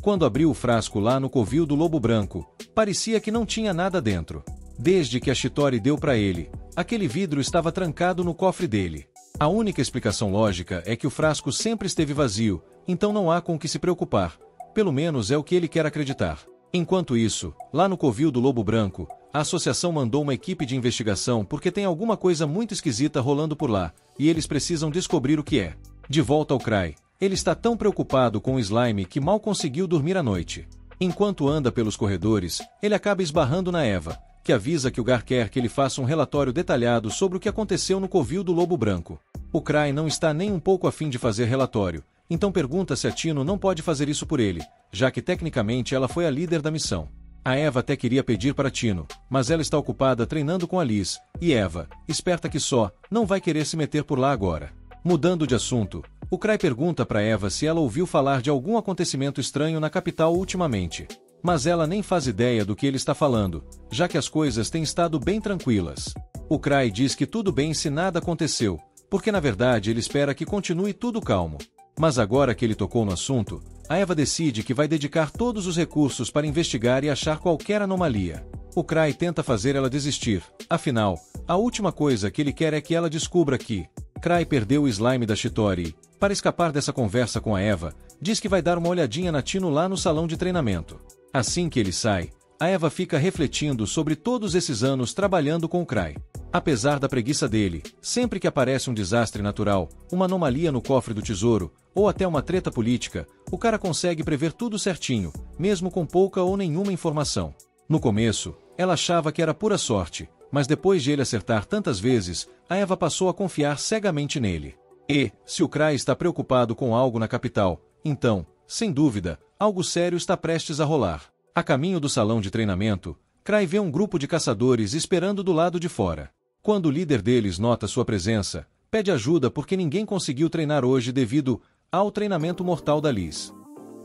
[SPEAKER 1] Quando abriu o frasco lá no covil do Lobo Branco, parecia que não tinha nada dentro. Desde que a Shitori deu para ele, aquele vidro estava trancado no cofre dele. A única explicação lógica é que o frasco sempre esteve vazio, então não há com o que se preocupar. Pelo menos é o que ele quer acreditar. Enquanto isso, lá no covil do Lobo Branco, a associação mandou uma equipe de investigação porque tem alguma coisa muito esquisita rolando por lá, e eles precisam descobrir o que é. De volta ao Cry, ele está tão preocupado com o slime que mal conseguiu dormir à noite. Enquanto anda pelos corredores, ele acaba esbarrando na Eva, que avisa que o Gar quer que ele faça um relatório detalhado sobre o que aconteceu no covil do Lobo Branco. O Cry não está nem um pouco afim de fazer relatório, então pergunta se a Tino não pode fazer isso por ele, já que tecnicamente ela foi a líder da missão. A Eva até queria pedir para Tino, mas ela está ocupada treinando com a Liz, e Eva, esperta que só, não vai querer se meter por lá agora. Mudando de assunto, o Cry pergunta para Eva se ela ouviu falar de algum acontecimento estranho na capital ultimamente. Mas ela nem faz ideia do que ele está falando, já que as coisas têm estado bem tranquilas. O Cry diz que tudo bem se nada aconteceu, porque na verdade ele espera que continue tudo calmo. Mas agora que ele tocou no assunto, a Eva decide que vai dedicar todos os recursos para investigar e achar qualquer anomalia. O Cry tenta fazer ela desistir, afinal, a última coisa que ele quer é que ela descubra que Cry perdeu o slime da Shitori. Para escapar dessa conversa com a Eva, diz que vai dar uma olhadinha na Tino lá no salão de treinamento. Assim que ele sai, a Eva fica refletindo sobre todos esses anos trabalhando com o Cry. Apesar da preguiça dele, sempre que aparece um desastre natural, uma anomalia no cofre do tesouro, ou até uma treta política, o cara consegue prever tudo certinho, mesmo com pouca ou nenhuma informação. No começo, ela achava que era pura sorte, mas depois de ele acertar tantas vezes, a Eva passou a confiar cegamente nele. E, se o Cry está preocupado com algo na capital, então, sem dúvida, algo sério está prestes a rolar. A caminho do salão de treinamento, Cry vê um grupo de caçadores esperando do lado de fora. Quando o líder deles nota sua presença, pede ajuda porque ninguém conseguiu treinar hoje devido ao treinamento mortal da Liz.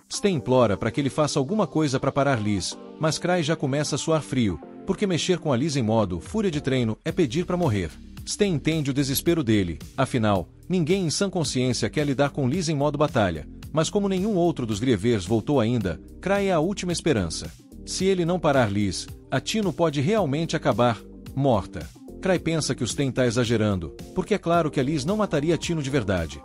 [SPEAKER 1] Stan implora para que ele faça alguma coisa para parar Liz, mas Cry já começa a suar frio, porque mexer com a Liz em modo fúria de treino é pedir para morrer. Stan entende o desespero dele, afinal, ninguém em sã consciência quer lidar com Liz em modo batalha, mas como nenhum outro dos Grievers voltou ainda, Cry é a última esperança. Se ele não parar Liz, a Tino pode realmente acabar morta. Cry pensa que o Stan está exagerando, porque é claro que a Liz não mataria a Tino de verdade.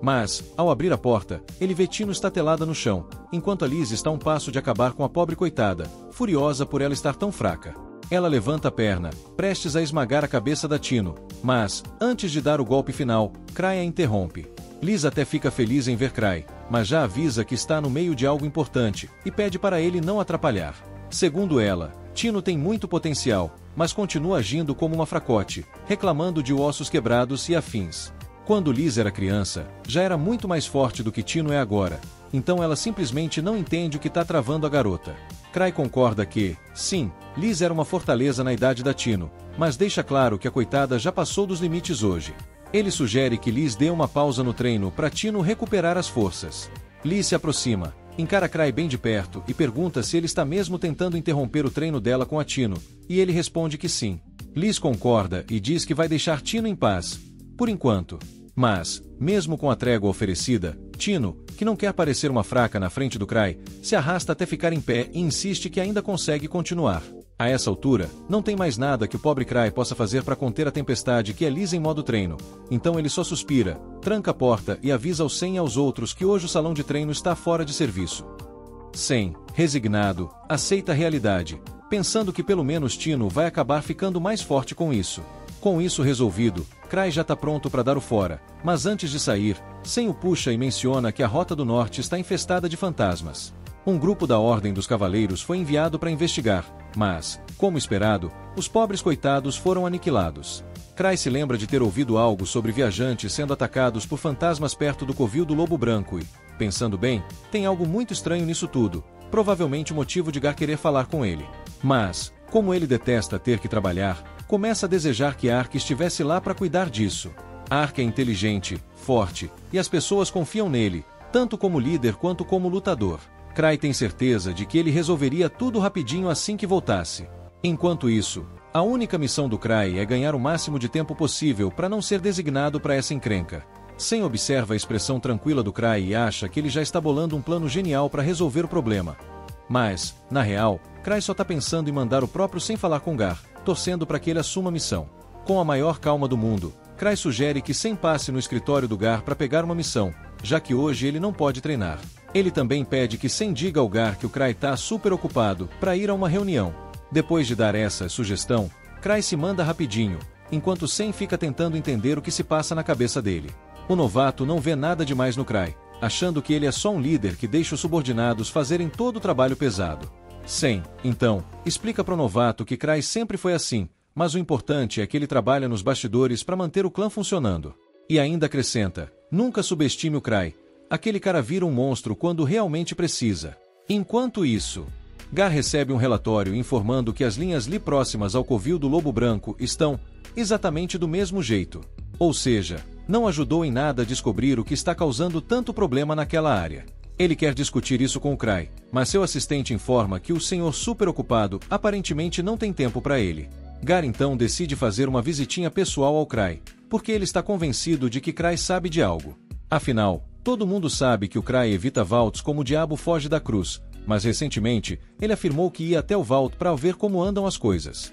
[SPEAKER 1] Mas, ao abrir a porta, ele vê Tino estatelada no chão, enquanto a Liz está a um passo de acabar com a pobre coitada, furiosa por ela estar tão fraca. Ela levanta a perna, prestes a esmagar a cabeça da Tino, mas, antes de dar o golpe final, Cry a interrompe. Liz até fica feliz em ver Cry, mas já avisa que está no meio de algo importante, e pede para ele não atrapalhar. Segundo ela, Tino tem muito potencial, mas continua agindo como uma fracote, reclamando de ossos quebrados e afins. Quando Liz era criança, já era muito mais forte do que Tino é agora, então ela simplesmente não entende o que está travando a garota. Cry concorda que, sim, Liz era uma fortaleza na idade da Tino, mas deixa claro que a coitada já passou dos limites hoje. Ele sugere que Liz dê uma pausa no treino para Tino recuperar as forças. Liz se aproxima, encara Cry bem de perto e pergunta se ele está mesmo tentando interromper o treino dela com a Tino, e ele responde que sim. Liz concorda e diz que vai deixar Tino em paz, por enquanto. Mas, mesmo com a trégua oferecida, Tino, que não quer parecer uma fraca na frente do Cry, se arrasta até ficar em pé e insiste que ainda consegue continuar. A essa altura, não tem mais nada que o pobre Cry possa fazer para conter a tempestade que é Liz em modo treino, então ele só suspira, tranca a porta e avisa aos Sen e aos outros que hoje o salão de treino está fora de serviço. Sen, resignado, aceita a realidade, pensando que pelo menos Tino vai acabar ficando mais forte com isso. Com isso resolvido, Cry já está pronto para dar o fora, mas antes de sair, Sen o puxa e menciona que a Rota do Norte está infestada de fantasmas. Um grupo da Ordem dos Cavaleiros foi enviado para investigar, mas, como esperado, os pobres coitados foram aniquilados. Cry se lembra de ter ouvido algo sobre viajantes sendo atacados por fantasmas perto do covil do Lobo Branco e, pensando bem, tem algo muito estranho nisso tudo, provavelmente o motivo de Gar querer falar com ele. Mas, como ele detesta ter que trabalhar, começa a desejar que Ark estivesse lá para cuidar disso. Ark é inteligente, forte, e as pessoas confiam nele, tanto como líder quanto como lutador. Cry tem certeza de que ele resolveria tudo rapidinho assim que voltasse. Enquanto isso, a única missão do Cry é ganhar o máximo de tempo possível para não ser designado para essa encrenca. Sen observa a expressão tranquila do Cry e acha que ele já está bolando um plano genial para resolver o problema. Mas, na real, Cry só está pensando em mandar o próprio Sen falar com Gar, torcendo para que ele assuma a missão. Com a maior calma do mundo, Cry sugere que Sen passe no escritório do Gar para pegar uma missão, já que hoje ele não pode treinar. Ele também pede que Sen diga ao Gar que o Cry está super ocupado para ir a uma reunião. Depois de dar essa sugestão, Cry se manda rapidinho, enquanto Sen fica tentando entender o que se passa na cabeça dele. O novato não vê nada demais no Cry, achando que ele é só um líder que deixa os subordinados fazerem todo o trabalho pesado. Sen, então, explica para o novato que Cry sempre foi assim, mas o importante é que ele trabalha nos bastidores para manter o clã funcionando. E ainda acrescenta, nunca subestime o Cry, aquele cara vira um monstro quando realmente precisa. Enquanto isso, Gar recebe um relatório informando que as linhas Li próximas ao covil do Lobo Branco estão exatamente do mesmo jeito. Ou seja, não ajudou em nada a descobrir o que está causando tanto problema naquela área. Ele quer discutir isso com o Cry, mas seu assistente informa que o senhor super ocupado aparentemente não tem tempo para ele. Gar então decide fazer uma visitinha pessoal ao Cry, porque ele está convencido de que Cry sabe de algo. Afinal, todo mundo sabe que o Cry evita Vaults como o diabo foge da cruz, mas recentemente, ele afirmou que ia até o Vault para ver como andam as coisas.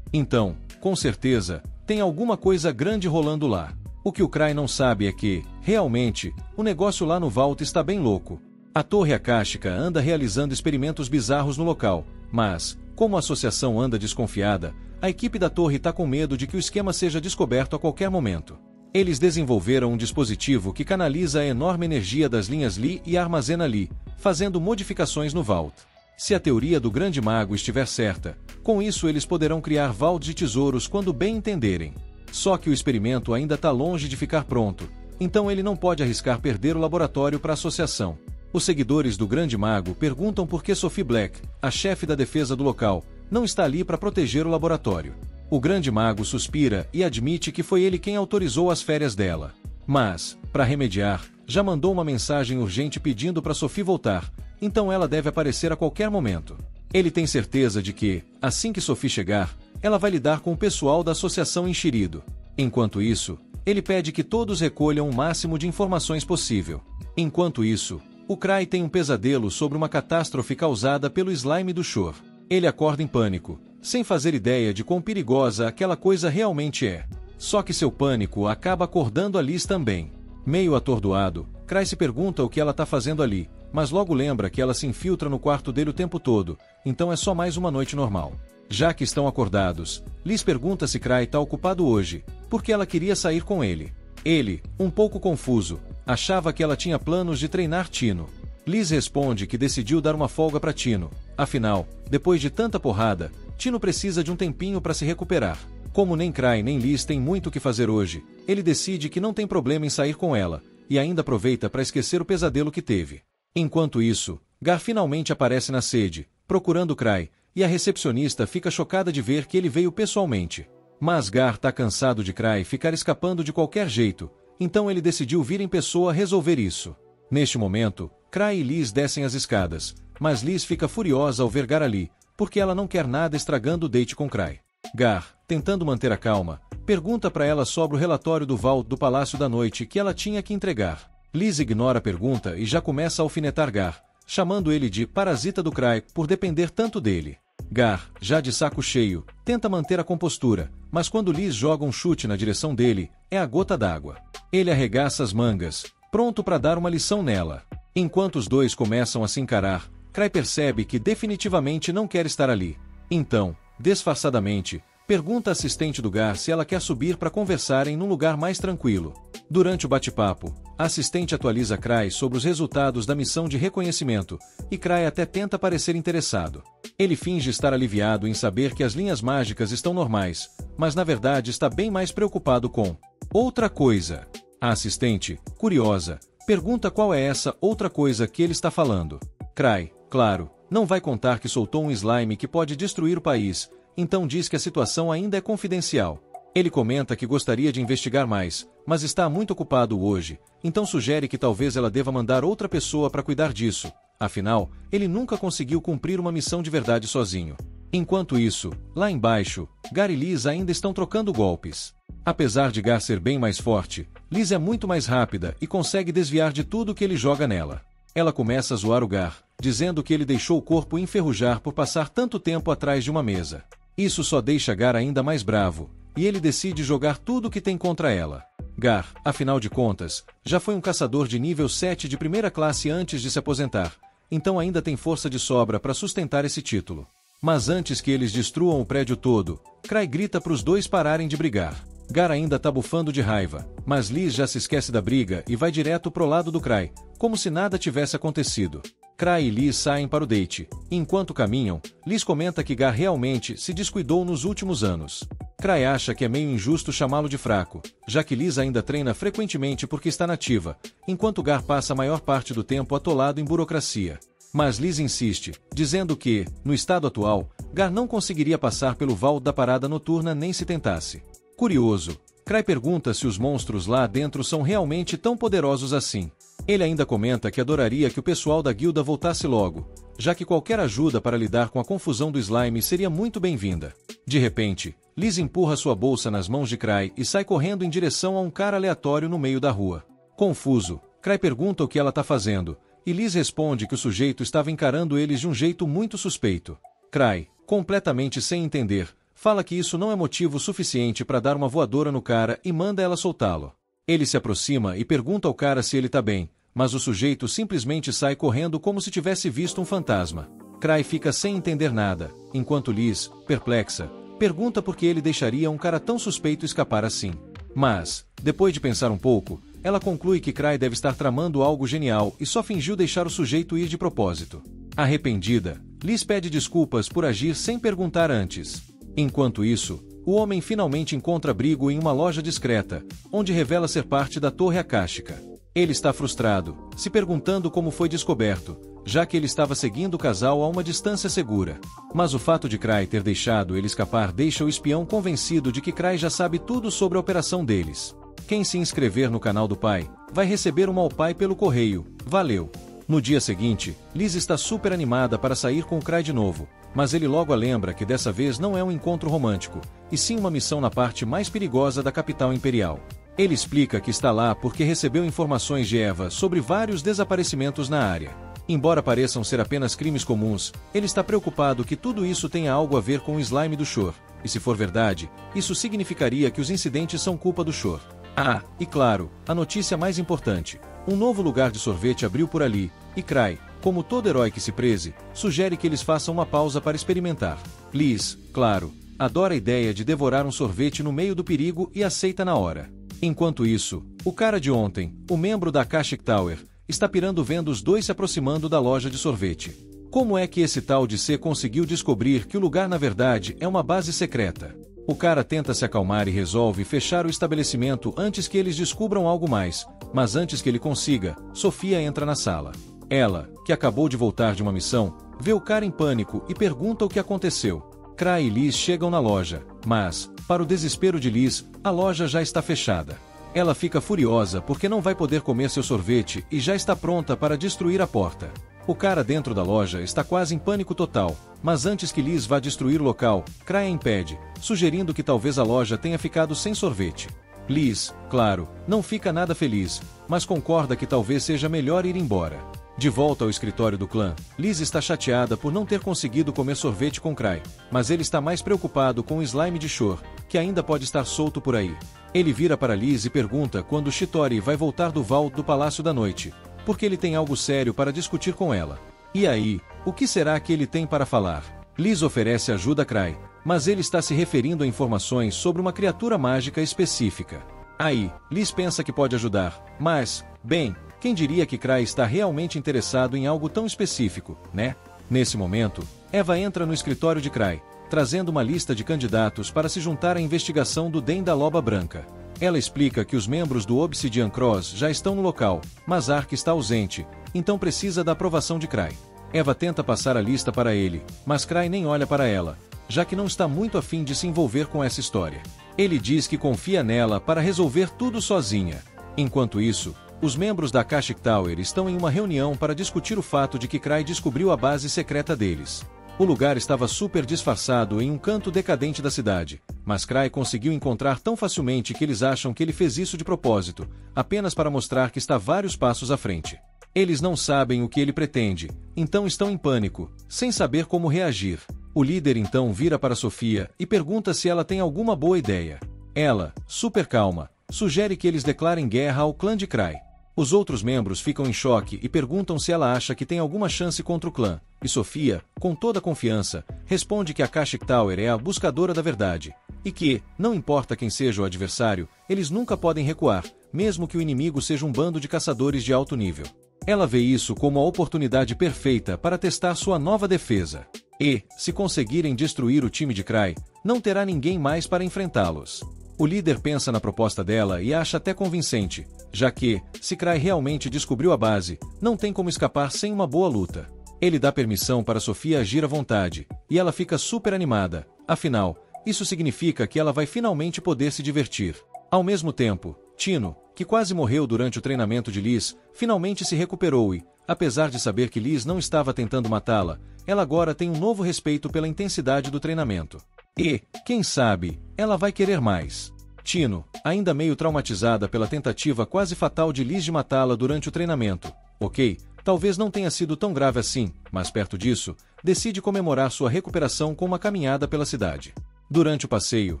[SPEAKER 1] Então, com certeza, tem alguma coisa grande rolando lá. O que o Cry não sabe é que, realmente, o negócio lá no Vault está bem louco. A Torre Akáshica anda realizando experimentos bizarros no local, mas, como a associação anda desconfiada, a equipe da torre está com medo de que o esquema seja descoberto a qualquer momento. Eles desenvolveram um dispositivo que canaliza a enorme energia das linhas Li e armazena Li, fazendo modificações no Vault. Se a teoria do Grande Mago estiver certa, com isso eles poderão criar Vaults de tesouros quando bem entenderem. Só que o experimento ainda está longe de ficar pronto, então ele não pode arriscar perder o laboratório para a associação. Os seguidores do Grande Mago perguntam por que Sophie Black, a chefe da defesa do local, não está ali para proteger o laboratório. O Grande Mago suspira e admite que foi ele quem autorizou as férias dela. Mas, para remediar, já mandou uma mensagem urgente pedindo para Sophie voltar, então ela deve aparecer a qualquer momento. Ele tem certeza de que, assim que Sophie chegar, ela vai lidar com o pessoal da associação enxerido. Enquanto isso, ele pede que todos recolham o máximo de informações possível. Enquanto isso, o Cry tem um pesadelo sobre uma catástrofe causada pelo slime do Shore. Ele acorda em pânico, sem fazer ideia de quão perigosa aquela coisa realmente é. Só que seu pânico acaba acordando a Liz também. Meio atordoado, Cry se pergunta o que ela tá fazendo ali, mas logo lembra que ela se infiltra no quarto dele o tempo todo, então é só mais uma noite normal. Já que estão acordados, Liz pergunta se Cry tá ocupado hoje, porque ela queria sair com ele. Ele, um pouco confuso, achava que ela tinha planos de treinar Tino. Liz responde que decidiu dar uma folga para Tino, afinal, depois de tanta porrada, Tino precisa de um tempinho para se recuperar. Como nem Cry nem Liz têm muito o que fazer hoje, ele decide que não tem problema em sair com ela, e ainda aproveita para esquecer o pesadelo que teve. Enquanto isso, Gar finalmente aparece na sede, procurando Cry, e a recepcionista fica chocada de ver que ele veio pessoalmente. Mas Gar tá cansado de Cry ficar escapando de qualquer jeito, então ele decidiu vir em pessoa resolver isso. Neste momento, Cry e Liz descem as escadas, mas Liz fica furiosa ao ver Gar ali, porque ela não quer nada estragando o date com Cry. Gar, tentando manter a calma, pergunta para ela sobre o relatório do Vault do Palácio da Noite que ela tinha que entregar. Liz ignora a pergunta e já começa a alfinetar Gar, chamando ele de parasita do Cry por depender tanto dele. Gar, já de saco cheio, tenta manter a compostura, mas quando Liz joga um chute na direção dele, é a gota d'água. Ele arregaça as mangas, pronto para dar uma lição nela. Enquanto os dois começam a se encarar, Cry percebe que definitivamente não quer estar ali. Então, disfarçadamente, pergunta à assistente do Gar se ela quer subir para conversarem num lugar mais tranquilo. Durante o bate-papo, a assistente atualiza Cry sobre os resultados da missão de reconhecimento, e Cry até tenta parecer interessado. Ele finge estar aliviado em saber que as linhas mágicas estão normais, mas na verdade está bem mais preocupado com outra coisa. A assistente, curiosa, pergunta qual é essa outra coisa que ele está falando. Cry, claro, não vai contar que soltou um slime que pode destruir o país, então diz que a situação ainda é confidencial. Ele comenta que gostaria de investigar mais, mas está muito ocupado hoje, então sugere que talvez ela deva mandar outra pessoa para cuidar disso. Afinal, ele nunca conseguiu cumprir uma missão de verdade sozinho. Enquanto isso, lá embaixo, Gar e Liz ainda estão trocando golpes. Apesar de Gar ser bem mais forte, Liz é muito mais rápida e consegue desviar de tudo que ele joga nela. Ela começa a zoar o Gar, dizendo que ele deixou o corpo enferrujar por passar tanto tempo atrás de uma mesa. Isso só deixa Gar ainda mais bravo, e ele decide jogar tudo que tem contra ela. Gar, afinal de contas, já foi um caçador de nível 7 de primeira classe antes de se aposentar, então ainda tem força de sobra para sustentar esse título. Mas antes que eles destruam o prédio todo, Cry grita para os dois pararem de brigar. Gar ainda tá bufando de raiva, mas Liz já se esquece da briga e vai direto pro lado do Cry, como se nada tivesse acontecido. Cry e Liz saem para o date, e enquanto caminham, Liz comenta que Gar realmente se descuidou nos últimos anos. Cry acha que é meio injusto chamá-lo de fraco, já que Liz ainda treina frequentemente porque está nativa, enquanto Gar passa a maior parte do tempo atolado em burocracia. Mas Liz insiste, dizendo que, no estado atual, Gar não conseguiria passar pelo Vault da parada noturna nem se tentasse. Curioso, Cry pergunta se os monstros lá dentro são realmente tão poderosos assim. Ele ainda comenta que adoraria que o pessoal da guilda voltasse logo, já que qualquer ajuda para lidar com a confusão do slime seria muito bem-vinda. De repente, Liz empurra sua bolsa nas mãos de Cry e sai correndo em direção a um cara aleatório no meio da rua. Confuso, Cry pergunta o que ela está fazendo, e Liz responde que o sujeito estava encarando eles de um jeito muito suspeito. Cry, completamente sem entender, fala que isso não é motivo suficiente para dar uma voadora no cara e manda ela soltá-lo. Ele se aproxima e pergunta ao cara se ele tá bem, mas o sujeito simplesmente sai correndo como se tivesse visto um fantasma. Cry fica sem entender nada, enquanto Liz, perplexa, pergunta por que ele deixaria um cara tão suspeito escapar assim. Mas, depois de pensar um pouco, ela conclui que Cry deve estar tramando algo genial e só fingiu deixar o sujeito ir de propósito. Arrependida, Liz pede desculpas por agir sem perguntar antes. Enquanto isso, o homem finalmente encontra abrigo em uma loja discreta, onde revela ser parte da Torre Akáshica. Ele está frustrado, se perguntando como foi descoberto, já que ele estava seguindo o casal a uma distância segura. Mas o fato de Cry ter deixado ele escapar deixa o espião convencido de que Cry já sabe tudo sobre a operação deles. Quem se inscrever no canal do pai, vai receber um All Pai pelo correio. Valeu! No dia seguinte, Liz está super animada para sair com o Cry de novo, mas ele logo a lembra que dessa vez não é um encontro romântico, e sim uma missão na parte mais perigosa da capital imperial. Ele explica que está lá porque recebeu informações de Eva sobre vários desaparecimentos na área. Embora pareçam ser apenas crimes comuns, ele está preocupado que tudo isso tenha algo a ver com o slime do Shor, e se for verdade, isso significaria que os incidentes são culpa do Shor. Ah, e claro, a notícia mais importante. Um novo lugar de sorvete abriu por ali, e Cry, como todo herói que se preze, sugere que eles façam uma pausa para experimentar. Liz, claro, adora a ideia de devorar um sorvete no meio do perigo e aceita na hora. Enquanto isso, o cara de ontem, o membro da Akashic Tower, está pirando vendo os dois se aproximando da loja de sorvete. Como é que esse tal de C conseguiu descobrir que o lugar na verdade é uma base secreta? O cara tenta se acalmar e resolve fechar o estabelecimento antes que eles descubram algo mais, mas antes que ele consiga, Sofia entra na sala. Ela, que acabou de voltar de uma missão, vê o cara em pânico e pergunta o que aconteceu. Cry e Liz chegam na loja, mas, para o desespero de Liz, a loja já está fechada. Ela fica furiosa porque não vai poder comer seu sorvete e já está pronta para destruir a porta. O cara dentro da loja está quase em pânico total, mas antes que Liz vá destruir o local, Cry a impede, sugerindo que talvez a loja tenha ficado sem sorvete. Liz, claro, não fica nada feliz, mas concorda que talvez seja melhor ir embora. De volta ao escritório do clã, Liz está chateada por não ter conseguido comer sorvete com Cry, mas ele está mais preocupado com o slime de Shore, que ainda pode estar solto por aí. Ele vira para Liz e pergunta quando Shitori vai voltar do vault do Palácio da Noite, porque ele tem algo sério para discutir com ela. E aí, o que será que ele tem para falar? Liz oferece ajuda a Cry, mas ele está se referindo a informações sobre uma criatura mágica específica. Aí, Liz pensa que pode ajudar, mas, bem, quem diria que Cry está realmente interessado em algo tão específico, né? Nesse momento, Eva entra no escritório de Cry, trazendo uma lista de candidatos para se juntar à investigação do Den da Loba Branca. Ela explica que os membros do Obsidian Cross já estão no local, mas Ark está ausente, então precisa da aprovação de Cry. Eva tenta passar a lista para ele, mas Cry nem olha para ela, já que não está muito afim de se envolver com essa história. Ele diz que confia nela para resolver tudo sozinha. Enquanto isso, os membros da Akashic Tower estão em uma reunião para discutir o fato de que Cry descobriu a base secreta deles. O lugar estava super disfarçado em um canto decadente da cidade, mas Cry conseguiu encontrar tão facilmente que eles acham que ele fez isso de propósito, apenas para mostrar que está vários passos à frente. Eles não sabem o que ele pretende, então estão em pânico, sem saber como reagir. O líder então vira para Sofia e pergunta se ela tem alguma boa ideia. Ela, super calma, sugere que eles declarem guerra ao clã de Cry. Os outros membros ficam em choque e perguntam se ela acha que tem alguma chance contra o clã, e Sofia, com toda confiança, responde que a Akashic Tower é a buscadora da verdade, e que, não importa quem seja o adversário, eles nunca podem recuar, mesmo que o inimigo seja um bando de caçadores de alto nível. Ela vê isso como a oportunidade perfeita para testar sua nova defesa. E, se conseguirem destruir o time de Cry, não terá ninguém mais para enfrentá-los. O líder pensa na proposta dela e acha até convincente, já que, se Cry realmente descobriu a base, não tem como escapar sem uma boa luta. Ele dá permissão para Sofia agir à vontade, e ela fica super animada, afinal, isso significa que ela vai finalmente poder se divertir. Ao mesmo tempo, Tino, que quase morreu durante o treinamento de Liz, finalmente se recuperou e, apesar de saber que Liz não estava tentando matá-la, ela agora tem um novo respeito pela intensidade do treinamento. E, quem sabe, ela vai querer mais. Tino, ainda meio traumatizada pela tentativa quase fatal de Liz de matá-la durante o treinamento. Ok, talvez não tenha sido tão grave assim, mas perto disso, decide comemorar sua recuperação com uma caminhada pela cidade. Durante o passeio,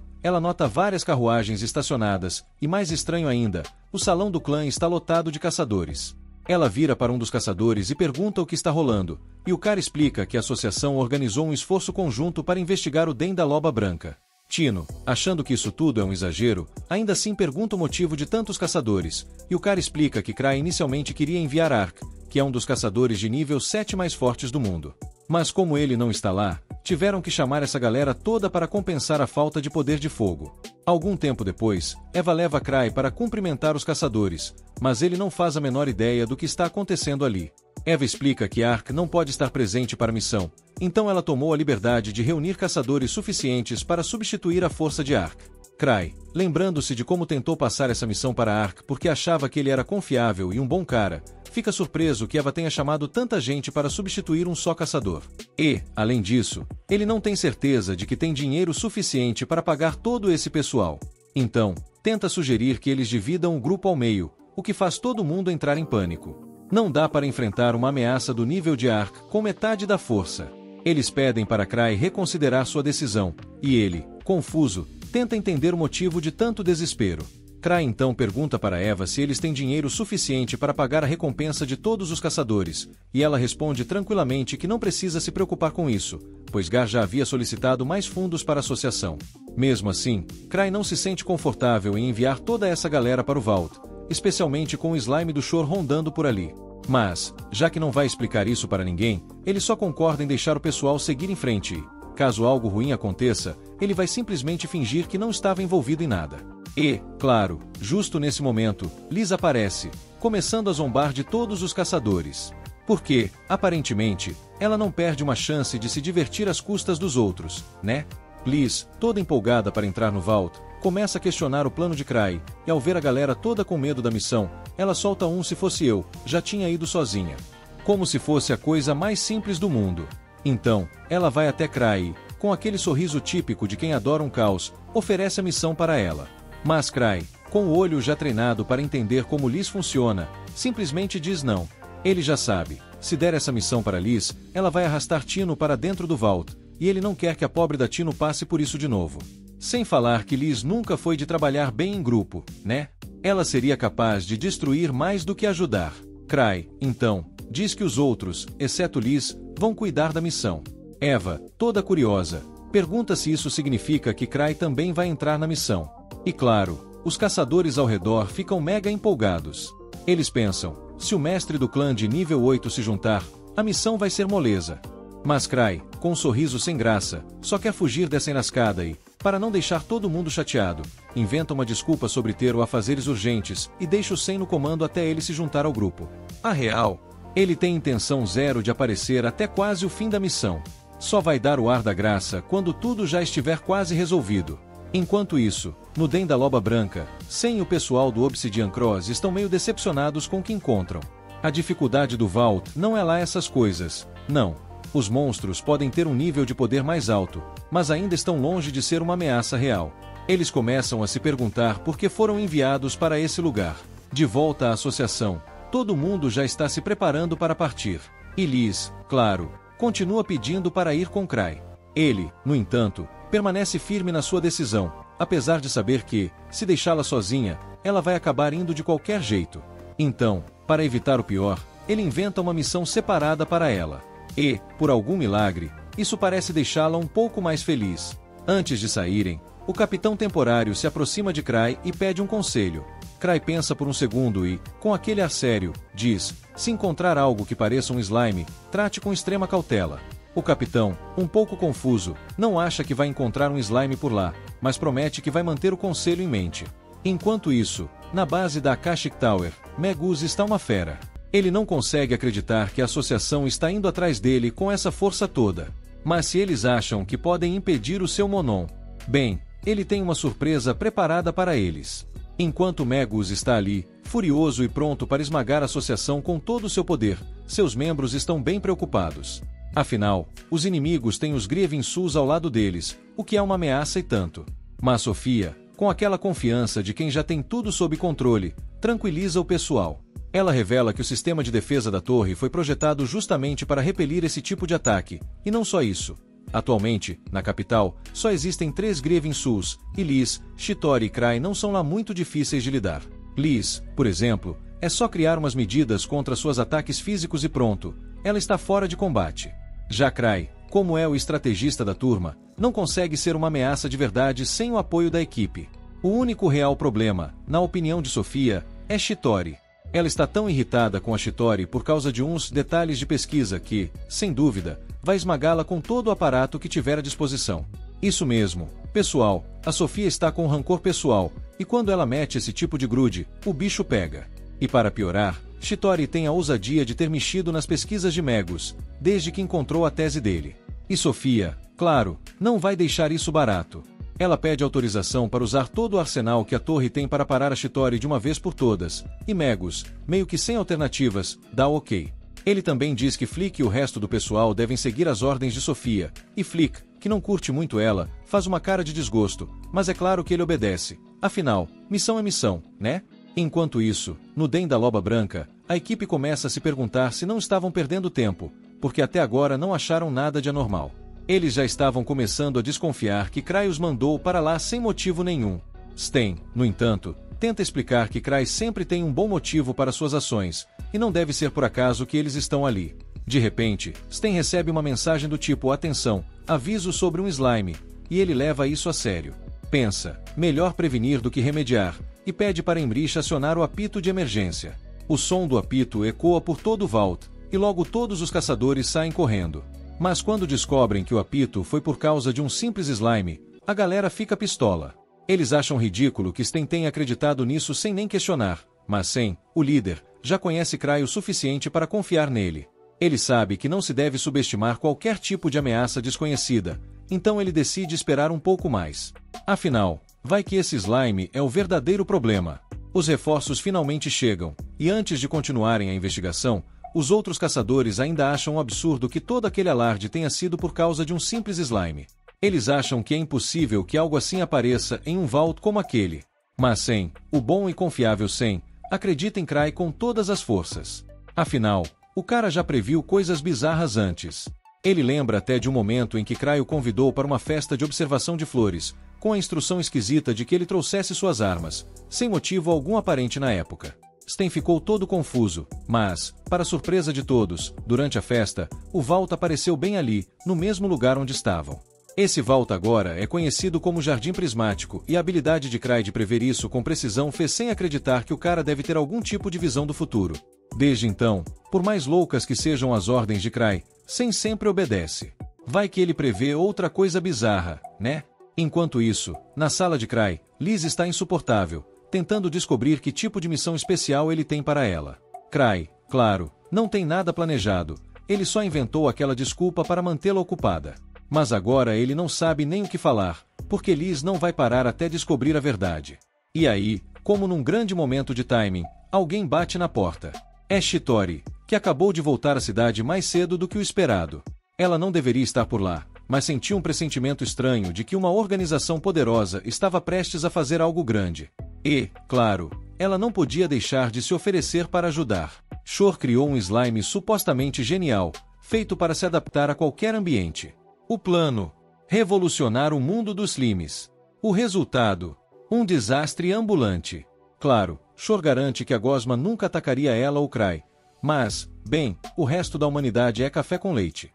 [SPEAKER 1] ela nota várias carruagens estacionadas, e mais estranho ainda, o salão do clã está lotado de caçadores. Ela vira para um dos caçadores e pergunta o que está rolando, e o cara explica que a associação organizou um esforço conjunto para investigar o Den da Loba Branca. Tino, achando que isso tudo é um exagero, ainda assim pergunta o motivo de tantos caçadores, e o cara explica que Cry inicialmente queria enviar Ark, que é um dos caçadores de nível 7 mais fortes do mundo. Mas como ele não está lá, tiveram que chamar essa galera toda para compensar a falta de poder de fogo. Algum tempo depois, Eva leva Cry para cumprimentar os caçadores, mas ele não faz a menor ideia do que está acontecendo ali. Eva explica que Ark não pode estar presente para a missão, então ela tomou a liberdade de reunir caçadores suficientes para substituir a força de Ark. Cry, lembrando-se de como tentou passar essa missão para Ark porque achava que ele era confiável e um bom cara, fica surpreso que Eva tenha chamado tanta gente para substituir um só caçador. E, além disso, ele não tem certeza de que tem dinheiro suficiente para pagar todo esse pessoal. Então, tenta sugerir que eles dividam o grupo ao meio, o que faz todo mundo entrar em pânico. Não dá para enfrentar uma ameaça do nível de Ark com metade da força. Eles pedem para Cry reconsiderar sua decisão, e ele, confuso, tenta entender o motivo de tanto desespero. Cry então pergunta para Eva se eles têm dinheiro suficiente para pagar a recompensa de todos os caçadores, e ela responde tranquilamente que não precisa se preocupar com isso, pois Gar já havia solicitado mais fundos para a associação. Mesmo assim, Cry não se sente confortável em enviar toda essa galera para o Vault, especialmente com o slime do Shore rondando por ali. Mas, já que não vai explicar isso para ninguém, ele só concorda em deixar o pessoal seguir em frente e, caso algo ruim aconteça, ele vai simplesmente fingir que não estava envolvido em nada. E, claro, justo nesse momento, Liz aparece, começando a zombar de todos os caçadores. Porque, aparentemente, ela não perde uma chance de se divertir às custas dos outros, né? Liz, toda empolgada para entrar no Vault, começa a questionar o plano de Cry, e ao ver a galera toda com medo da missão, ela solta um "se fosse eu, já tinha ido sozinha." Como se fosse a coisa mais simples do mundo. Então, ela vai até Cry e, com aquele sorriso típico de quem adora um caos, oferece a missão para ela. Mas Cry, com o olho já treinado para entender como Liz funciona, simplesmente diz não. Ele já sabe, se der essa missão para Liz, ela vai arrastar Tino para dentro do Vault, e ele não quer que a pobre da Tino passe por isso de novo. Sem falar que Liz nunca foi de trabalhar bem em grupo, né? Ela seria capaz de destruir mais do que ajudar. Cry, então, diz que os outros, exceto Liz, vão cuidar da missão. Eva, toda curiosa, pergunta se isso significa que Cry também vai entrar na missão. E claro, os caçadores ao redor ficam mega empolgados. Eles pensam, se o mestre do clã de nível 8 se juntar, a missão vai ser moleza. Mas Cry, com um sorriso sem graça, só quer fugir dessa enrascada e, para não deixar todo mundo chateado, inventa uma desculpa sobre ter o afazeres urgentes e deixa o Sen no comando até ele se juntar ao grupo. A real, ele tem intenção zero de aparecer até quase o fim da missão. Só vai dar o ar da graça quando tudo já estiver quase resolvido. Enquanto isso, no Den da Loba Branca, Sen e o pessoal do Obsidian Cross estão meio decepcionados com o que encontram. A dificuldade do Vault não é lá essas coisas, não. Os monstros podem ter um nível de poder mais alto, mas ainda estão longe de ser uma ameaça real. Eles começam a se perguntar por que foram enviados para esse lugar. De volta à associação, todo mundo já está se preparando para partir. E Liz, claro, continua pedindo para ir com Cry. Ele, no entanto, permanece firme na sua decisão, apesar de saber que, se deixá-la sozinha, ela vai acabar indo de qualquer jeito. Então, para evitar o pior, ele inventa uma missão separada para ela. E, por algum milagre, isso parece deixá-la um pouco mais feliz. Antes de saírem, o capitão temporário se aproxima de Cry e pede um conselho. Cry pensa por um segundo e, com aquele ar sério, diz, se encontrar algo que pareça um slime, trate com extrema cautela. O capitão, um pouco confuso, não acha que vai encontrar um slime por lá, mas promete que vai manter o conselho em mente. Enquanto isso, na base da Akashic Tower, Megus está uma fera. Ele não consegue acreditar que a associação está indo atrás dele com essa força toda. Mas se eles acham que podem impedir o seu Monon, bem, ele tem uma surpresa preparada para eles. Enquanto Megus está ali, furioso e pronto para esmagar a associação com todo o seu poder, seus membros estão bem preocupados. Afinal, os inimigos têm os Grievinsus ao lado deles, o que é uma ameaça e tanto. Mas Sofia, com aquela confiança de quem já tem tudo sob controle, tranquiliza o pessoal. Ela revela que o sistema de defesa da torre foi projetado justamente para repelir esse tipo de ataque, e não só isso. Atualmente, na capital, só existem 3 Grievinsus, e Liz, Shitori e Cry não são lá muito difíceis de lidar. Liz, por exemplo, é só criar umas medidas contra suas ataques físicos e pronto, ela está fora de combate. Já Cry, como é o estrategista da turma, não consegue ser uma ameaça de verdade sem o apoio da equipe. O único real problema, na opinião de Sofia, é Shitori. Ela está tão irritada com a Shitori por causa de uns detalhes de pesquisa que, sem dúvida, vai esmagá-la com todo o aparato que tiver à disposição. Isso mesmo, pessoal, a Sofia está com rancor pessoal, e quando ela mete esse tipo de grude, o bicho pega. E para piorar, Shitori tem a ousadia de ter mexido nas pesquisas de Megus, desde que encontrou a tese dele. E Sofia, claro, não vai deixar isso barato. Ela pede autorização para usar todo o arsenal que a torre tem para parar a Shitori de uma vez por todas, e Megus, meio que sem alternativas, dá o ok. Ele também diz que Flick e o resto do pessoal devem seguir as ordens de Sofia, e Flick, que não curte muito ela, faz uma cara de desgosto, mas é claro que ele obedece. Afinal, missão é missão, né? Enquanto isso, no Den da Loba Branca, a equipe começa a se perguntar se não estavam perdendo tempo, porque até agora não acharam nada de anormal. Eles já estavam começando a desconfiar que Cry os mandou para lá sem motivo nenhum. Sten, no entanto, tenta explicar que Cry sempre tem um bom motivo para suas ações, e não deve ser por acaso que eles estão ali. De repente, Sten recebe uma mensagem do tipo atenção, aviso sobre um slime, e ele leva isso a sério. Pensa, melhor prevenir do que remediar, e pede para Emrich acionar o apito de emergência. O som do apito ecoa por todo o vault, e logo todos os caçadores saem correndo. Mas quando descobrem que o apito foi por causa de um simples slime, a galera fica pistola. Eles acham ridículo que Sten tenha acreditado nisso sem nem questionar, mas Sen, o líder, já conhece Cry o suficiente para confiar nele. Ele sabe que não se deve subestimar qualquer tipo de ameaça desconhecida, então ele decide esperar um pouco mais. Afinal, vai que esse slime é o verdadeiro problema. Os reforços finalmente chegam, e antes de continuarem a investigação, os outros caçadores ainda acham um absurdo que todo aquele alarde tenha sido por causa de um simples slime. Eles acham que é impossível que algo assim apareça em um vault como aquele. Mas Sen, o bom e confiável Sen, acredita em Cry com todas as forças. Afinal, o cara já previu coisas bizarras antes. Ele lembra até de um momento em que Cry o convidou para uma festa de observação de flores, com a instrução esquisita de que ele trouxesse suas armas, sem motivo algum aparente na época. Sten ficou todo confuso, mas, para surpresa de todos, durante a festa, o vault apareceu bem ali, no mesmo lugar onde estavam. Esse vault agora é conhecido como Jardim Prismático, e a habilidade de Cry de prever isso com precisão fez Sen acreditar que o cara deve ter algum tipo de visão do futuro. Desde então, por mais loucas que sejam as ordens de Cry, Sen sempre obedece. Vai que ele prevê outra coisa bizarra, né? Enquanto isso, na sala de Cry, Liz está insuportável, tentando descobrir que tipo de missão especial ele tem para ela. Cry, claro, não tem nada planejado, ele só inventou aquela desculpa para mantê-la ocupada. Mas agora ele não sabe nem o que falar, porque Liz não vai parar até descobrir a verdade. E aí, como num grande momento de timing, alguém bate na porta. É Shitori, que acabou de voltar à cidade mais cedo do que o esperado. Ela não deveria estar por lá, mas sentiu um pressentimento estranho de que uma organização poderosa estava prestes a fazer algo grande. E, claro, ela não podia deixar de se oferecer para ajudar. Shor criou um slime supostamente genial, feito para se adaptar a qualquer ambiente. O plano: revolucionar o mundo dos slimes. O resultado: um desastre ambulante. Claro, Shor garante que a gosma nunca atacaria ela ou Cry. Mas, bem, o resto da humanidade é café com leite.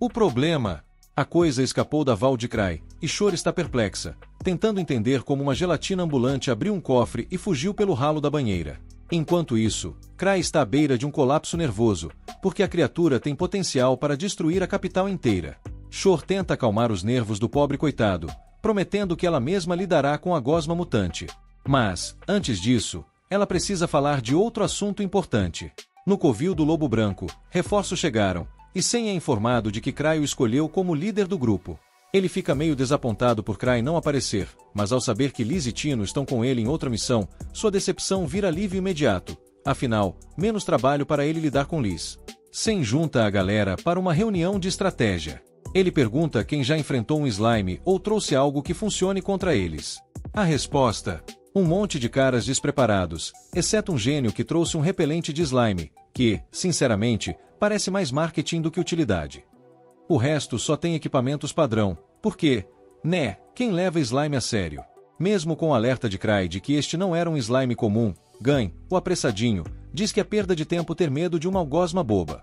[SPEAKER 1] O problema: a coisa escapou da Vault de Cry, e Shor está perplexa, tentando entender como uma gelatina ambulante abriu um cofre e fugiu pelo ralo da banheira. Enquanto isso, Cry está à beira de um colapso nervoso, porque a criatura tem potencial para destruir a capital inteira. Shor tenta acalmar os nervos do pobre coitado, prometendo que ela mesma lidará com a gosma mutante. Mas, antes disso, ela precisa falar de outro assunto importante. No covil do Lobo Branco, reforços chegaram, e Sen é informado de que Cry o escolheu como líder do grupo. Ele fica meio desapontado por Cry não aparecer, mas ao saber que Liz e Tino estão com ele em outra missão, sua decepção vira alívio imediato. Afinal, menos trabalho para ele lidar com Liz. Sen junta a galera para uma reunião de estratégia. Ele pergunta quem já enfrentou um slime ou trouxe algo que funcione contra eles. A resposta: um monte de caras despreparados, exceto um gênio que trouxe um repelente de slime, que, sinceramente, parece mais marketing do que utilidade. O resto só tem equipamentos padrão, porque, né, quem leva slime a sério? Mesmo com o alerta de Cry de que este não era um slime comum, Gun, o apressadinho, diz que é perda de tempo ter medo de uma gosma boba.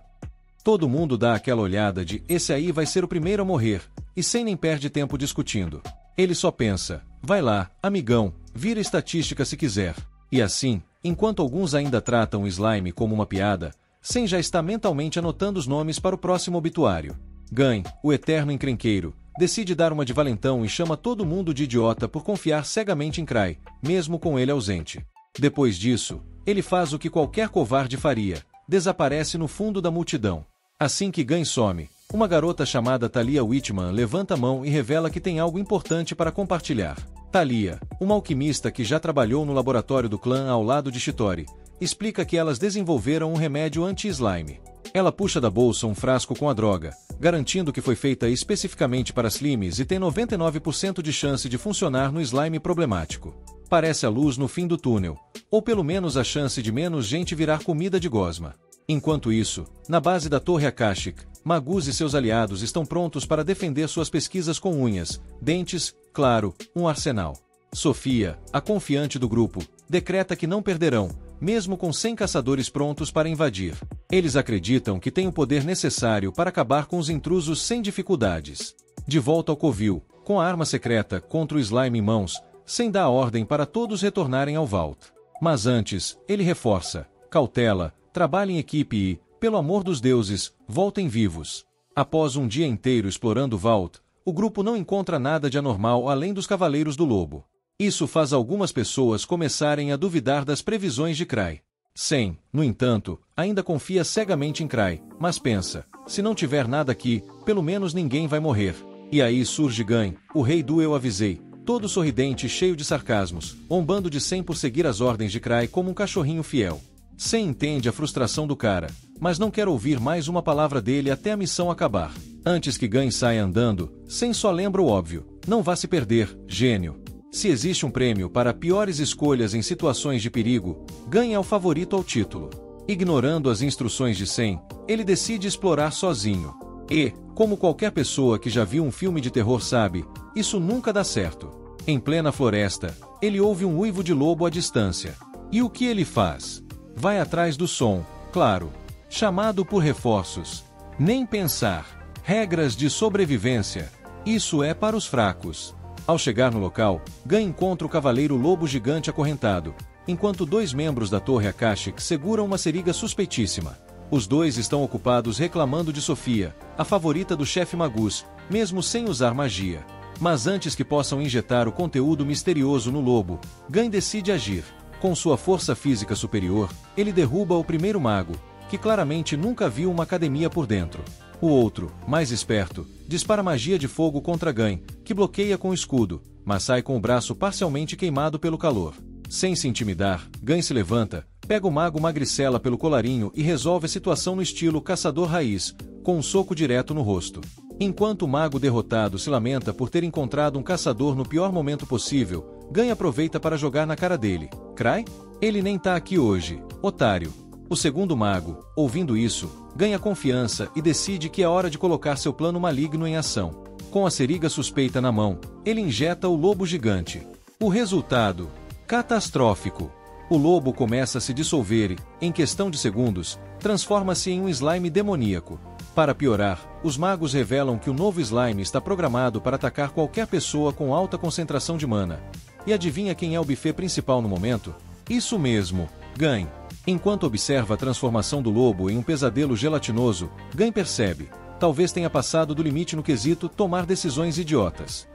[SPEAKER 1] Todo mundo dá aquela olhada de esse aí vai ser o primeiro a morrer, e Sen nem perde tempo discutindo. Ele só pensa, vai lá, amigão, vira estatística se quiser. E assim, enquanto alguns ainda tratam o slime como uma piada, Sen já está mentalmente anotando os nomes para o próximo obituário. Gun, o eterno encrenqueiro, decide dar uma de valentão e chama todo mundo de idiota por confiar cegamente em Cry, mesmo com ele ausente. Depois disso, ele faz o que qualquer covarde faria, desaparece no fundo da multidão. Assim que Gun some, uma garota chamada Thalia Whitman levanta a mão e revela que tem algo importante para compartilhar. Thalia, uma alquimista que já trabalhou no laboratório do clã ao lado de Shitori, explica que elas desenvolveram um remédio anti-slime. Ela puxa da bolsa um frasco com a droga, garantindo que foi feita especificamente para slimes e tem 99% de chance de funcionar no slime problemático. Parece a luz no fim do túnel, ou pelo menos a chance de menos gente virar comida de gosma. Enquanto isso, na base da Torre Akashic, Magus e seus aliados estão prontos para defender suas pesquisas com unhas, dentes, claro, um arsenal. Sofia, a confiante do grupo, decreta que não perderão, mesmo com 100 caçadores prontos para invadir. Eles acreditam que têm o poder necessário para acabar com os intrusos sem dificuldades. De volta ao covil, com a arma secreta contra o slime em mãos, Sem dá a ordem para todos retornarem ao Vault. Mas antes, ele reforça: cautela, trabalhem em equipe e, pelo amor dos deuses, voltem vivos. Após um dia inteiro explorando o Vault, o grupo não encontra nada de anormal além dos Cavaleiros do Lobo. Isso faz algumas pessoas começarem a duvidar das previsões de Cry. Sem, no entanto, ainda confia cegamente em Cry, mas pensa: se não tiver nada aqui, pelo menos ninguém vai morrer. E aí surge Gain, o rei do Eu Avisei, todo sorridente e cheio de sarcasmos, zombando de Sem por seguir as ordens de Cry como um cachorrinho fiel. Sem entende a frustração do cara, mas não quer ouvir mais uma palavra dele até a missão acabar. Antes que Gain saia andando, Sem só lembra o óbvio: não vá se perder, gênio. Se existe um prêmio para piores escolhas em situações de perigo, Gain é o favorito ao título. Ignorando as instruções de Sem, ele decide explorar sozinho. E, como qualquer pessoa que já viu um filme de terror sabe, isso nunca dá certo. Em plena floresta, ele ouve um uivo de lobo à distância. E o que ele faz? Vai atrás do som, claro. Chamado por reforços. Nem pensar. Regras de sobrevivência. Isso é para os fracos. Ao chegar no local, Gain encontra o Cavaleiro Lobo Gigante acorrentado, enquanto dois membros da Torre Akashic seguram uma seriga suspeitíssima. Os dois estão ocupados reclamando de Sofia, a favorita do chefe Magus, mesmo sem usar magia. Mas antes que possam injetar o conteúdo misterioso no lobo, Gain decide agir. Com sua força física superior, ele derruba o primeiro mago, que claramente nunca viu uma academia por dentro. O outro, mais esperto, dispara magia de fogo contra Gain, que bloqueia com o escudo, mas sai com o braço parcialmente queimado pelo calor. Sem se intimidar, Gain se levanta, pega o mago magricela pelo colarinho e resolve a situação no estilo caçador raiz, com um soco direto no rosto. Enquanto o mago derrotado se lamenta por ter encontrado um caçador no pior momento possível, Gain aproveita para jogar na cara dele: Cry? Ele nem tá aqui hoje, otário. O segundo mago, ouvindo isso, ganha confiança e decide que é hora de colocar seu plano maligno em ação. Com a seriga suspeita na mão, ele injeta o lobo gigante. O resultado: catastrófico. O lobo começa a se dissolver e, em questão de segundos, transforma-se em um slime demoníaco. Para piorar, os magos revelam que o novo slime está programado para atacar qualquer pessoa com alta concentração de mana. E adivinha quem é o buffet principal no momento? Isso mesmo, Gain. Enquanto observa a transformação do lobo em um pesadelo gelatinoso, Gain percebe: talvez tenha passado do limite no quesito tomar decisões idiotas.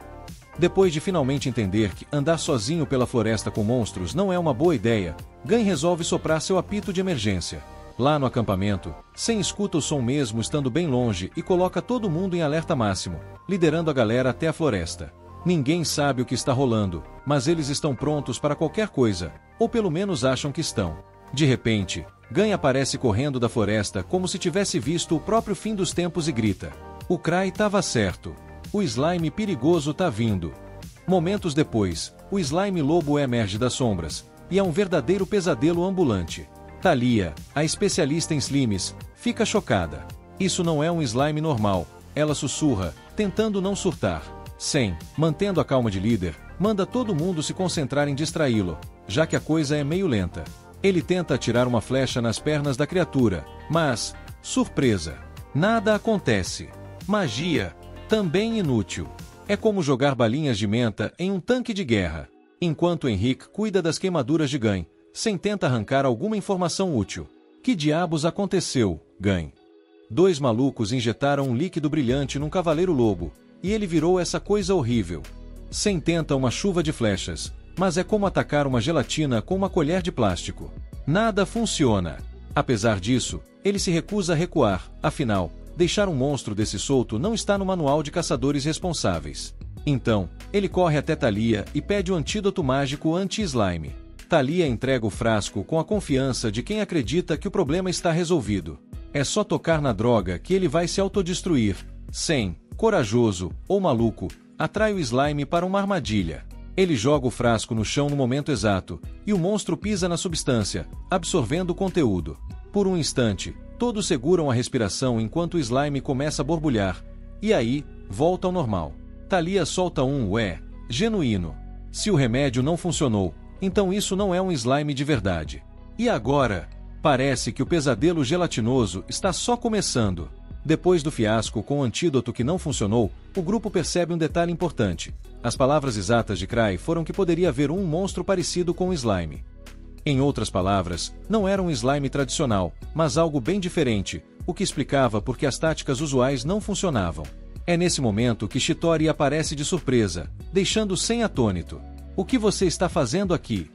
[SPEAKER 1] Depois de finalmente entender que andar sozinho pela floresta com monstros não é uma boa ideia, Gain resolve soprar seu apito de emergência. Lá no acampamento, Sem escuta o som mesmo estando bem longe e coloca todo mundo em alerta máximo, liderando a galera até a floresta. Ninguém sabe o que está rolando, mas eles estão prontos para qualquer coisa, ou pelo menos acham que estão. De repente, Gain aparece correndo da floresta como se tivesse visto o próprio fim dos tempos e grita: o Cry tava certo. O slime perigoso tá vindo. Momentos depois, o slime lobo emerge das sombras, e é um verdadeiro pesadelo ambulante. Thalia, a especialista em slimes, fica chocada. Isso não é um slime normal, ela sussurra, tentando não surtar. Sem, mantendo a calma de líder, manda todo mundo se concentrar em distraí-lo, já que a coisa é meio lenta. Ele tenta atirar uma flecha nas pernas da criatura, mas, surpresa, nada acontece. Magia, também inútil. É como jogar balinhas de menta em um tanque de guerra. Enquanto Henrique cuida das queimaduras de Gain, Sem tenta arrancar alguma informação útil. Que diabos aconteceu, Gain? Dois malucos injetaram um líquido brilhante num cavaleiro lobo, e ele virou essa coisa horrível. Sem tenta uma chuva de flechas, mas é como atacar uma gelatina com uma colher de plástico. Nada funciona. Apesar disso, ele se recusa a recuar, afinal, deixar um monstro desse solto não está no manual de caçadores responsáveis. Então, ele corre até Thalia e pede o antídoto mágico anti-slime. Thalia entrega o frasco com a confiança de quem acredita que o problema está resolvido. É só tocar na droga que ele vai se autodestruir. Sem, corajoso ou maluco, atrai o slime para uma armadilha. Ele joga o frasco no chão no momento exato, e o monstro pisa na substância, absorvendo o conteúdo. Por um instante, todos seguram a respiração enquanto o slime começa a borbulhar, e aí, volta ao normal. Thalia solta um ué, genuíno. Se o remédio não funcionou, Então isso não é um slime de verdade. E agora? Parece que o pesadelo gelatinoso está só começando. Depois do fiasco com o antídoto que não funcionou, o grupo percebe um detalhe importante. As palavras exatas de Cry foram que poderia haver um monstro parecido com o slime. Em outras palavras, não era um slime tradicional, mas algo bem diferente, o que explicava por que as táticas usuais não funcionavam. É nesse momento que Chittori aparece de surpresa, deixando sem atônito. O que você está fazendo aqui?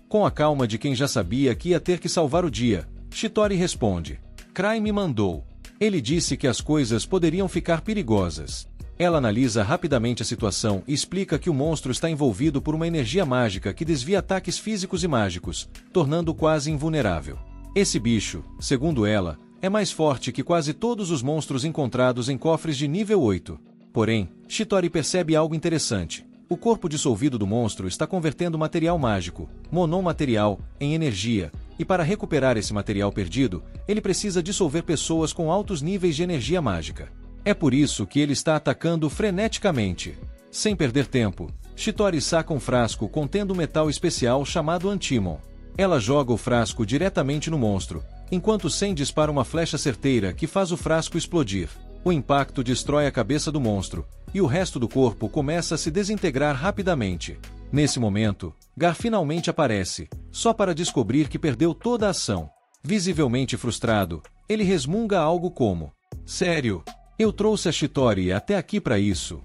[SPEAKER 1] Com a calma de quem já sabia que ia ter que salvar o dia, Chittori responde. Cry me mandou. Ele disse que as coisas poderiam ficar perigosas. Ela analisa rapidamente a situação e explica que o monstro está envolvido por uma energia mágica que desvia ataques físicos e mágicos, tornando-o quase invulnerável. Esse bicho, segundo ela, é mais forte que quase todos os monstros encontrados em cofres de nível 8. Porém, Chittori percebe algo interessante. O corpo dissolvido do monstro está convertendo material mágico, monomaterial, em energia, e para recuperar esse material perdido, ele precisa dissolver pessoas com altos níveis de energia mágica. É por isso que ele está atacando freneticamente. Sem perder tempo, Chittori saca um frasco contendo um metal especial chamado Antimon. Ela joga o frasco diretamente no monstro, enquanto Sen dispara uma flecha certeira que faz o frasco explodir. O impacto destrói a cabeça do monstro, e o resto do corpo começa a se desintegrar rapidamente. Nesse momento, Gar finalmente aparece, só para descobrir que perdeu toda a ação. Visivelmente frustrado, ele resmunga algo como: sério? Eu trouxe a Chittori até aqui para isso.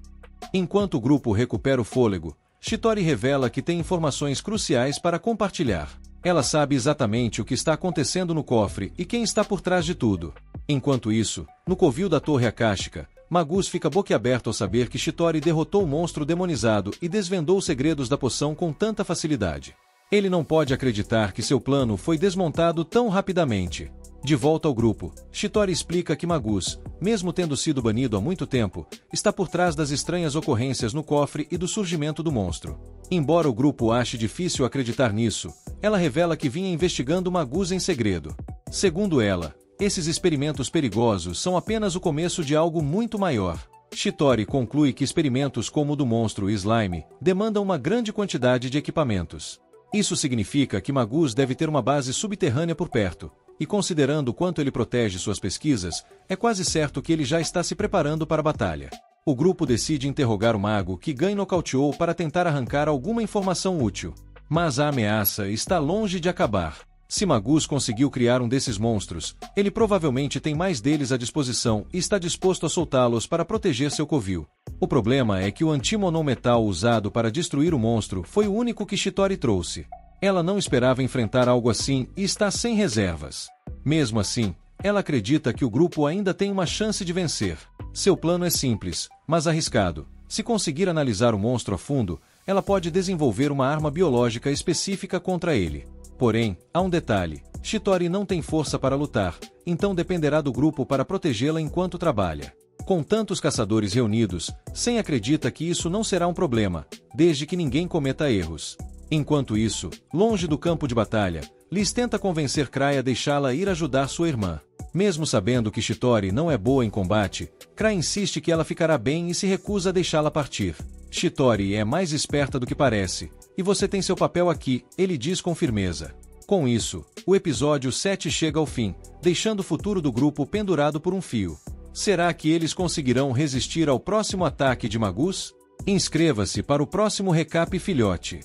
[SPEAKER 1] Enquanto o grupo recupera o fôlego, Chittori revela que tem informações cruciais para compartilhar. Ela sabe exatamente o que está acontecendo no cofre e quem está por trás de tudo. Enquanto isso, no covil da Torre Akáshica, Magus fica boquiaberto ao saber que Chittori derrotou o monstro demonizado e desvendou os segredos da poção com tanta facilidade. Ele não pode acreditar que seu plano foi desmontado tão rapidamente. De volta ao grupo, Chittori explica que Magus, mesmo tendo sido banido há muito tempo, está por trás das estranhas ocorrências no cofre e do surgimento do monstro. Embora o grupo ache difícil acreditar nisso, ela revela que vinha investigando Magus em segredo. Segundo ela, esses experimentos perigosos são apenas o começo de algo muito maior. Chittori conclui que experimentos como o do monstro Slime demandam uma grande quantidade de equipamentos. Isso significa que Magus deve ter uma base subterrânea por perto, e considerando o quanto ele protege suas pesquisas, é quase certo que ele já está se preparando para a batalha. O grupo decide interrogar o mago que Gun nocauteou para tentar arrancar alguma informação útil. Mas a ameaça está longe de acabar. Se Magus conseguiu criar um desses monstros, ele provavelmente tem mais deles à disposição e está disposto a soltá-los para proteger seu covil. O problema é que o antimonometal usado para destruir o monstro foi o único que Chittori trouxe. Ela não esperava enfrentar algo assim e está sem reservas. Mesmo assim, ela acredita que o grupo ainda tem uma chance de vencer. Seu plano é simples, mas arriscado. Se conseguir analisar o monstro a fundo, ela pode desenvolver uma arma biológica específica contra ele. Porém, há um detalhe: Chittori não tem força para lutar, então dependerá do grupo para protegê-la enquanto trabalha. Com tantos caçadores reunidos, Sen acredita que isso não será um problema, desde que ninguém cometa erros. Enquanto isso, longe do campo de batalha, Liz tenta convencer Cry a deixá-la ir ajudar sua irmã. Mesmo sabendo que Chittori não é boa em combate, Cry insiste que ela ficará bem e se recusa a deixá-la partir. Chittori é mais esperta do que parece, e você tem seu papel aqui, ele diz com firmeza. Com isso, o episódio 7 chega ao fim, deixando o futuro do grupo pendurado por um fio. Será que eles conseguirão resistir ao próximo ataque de Magus? Inscreva-se para o próximo recap, filhote.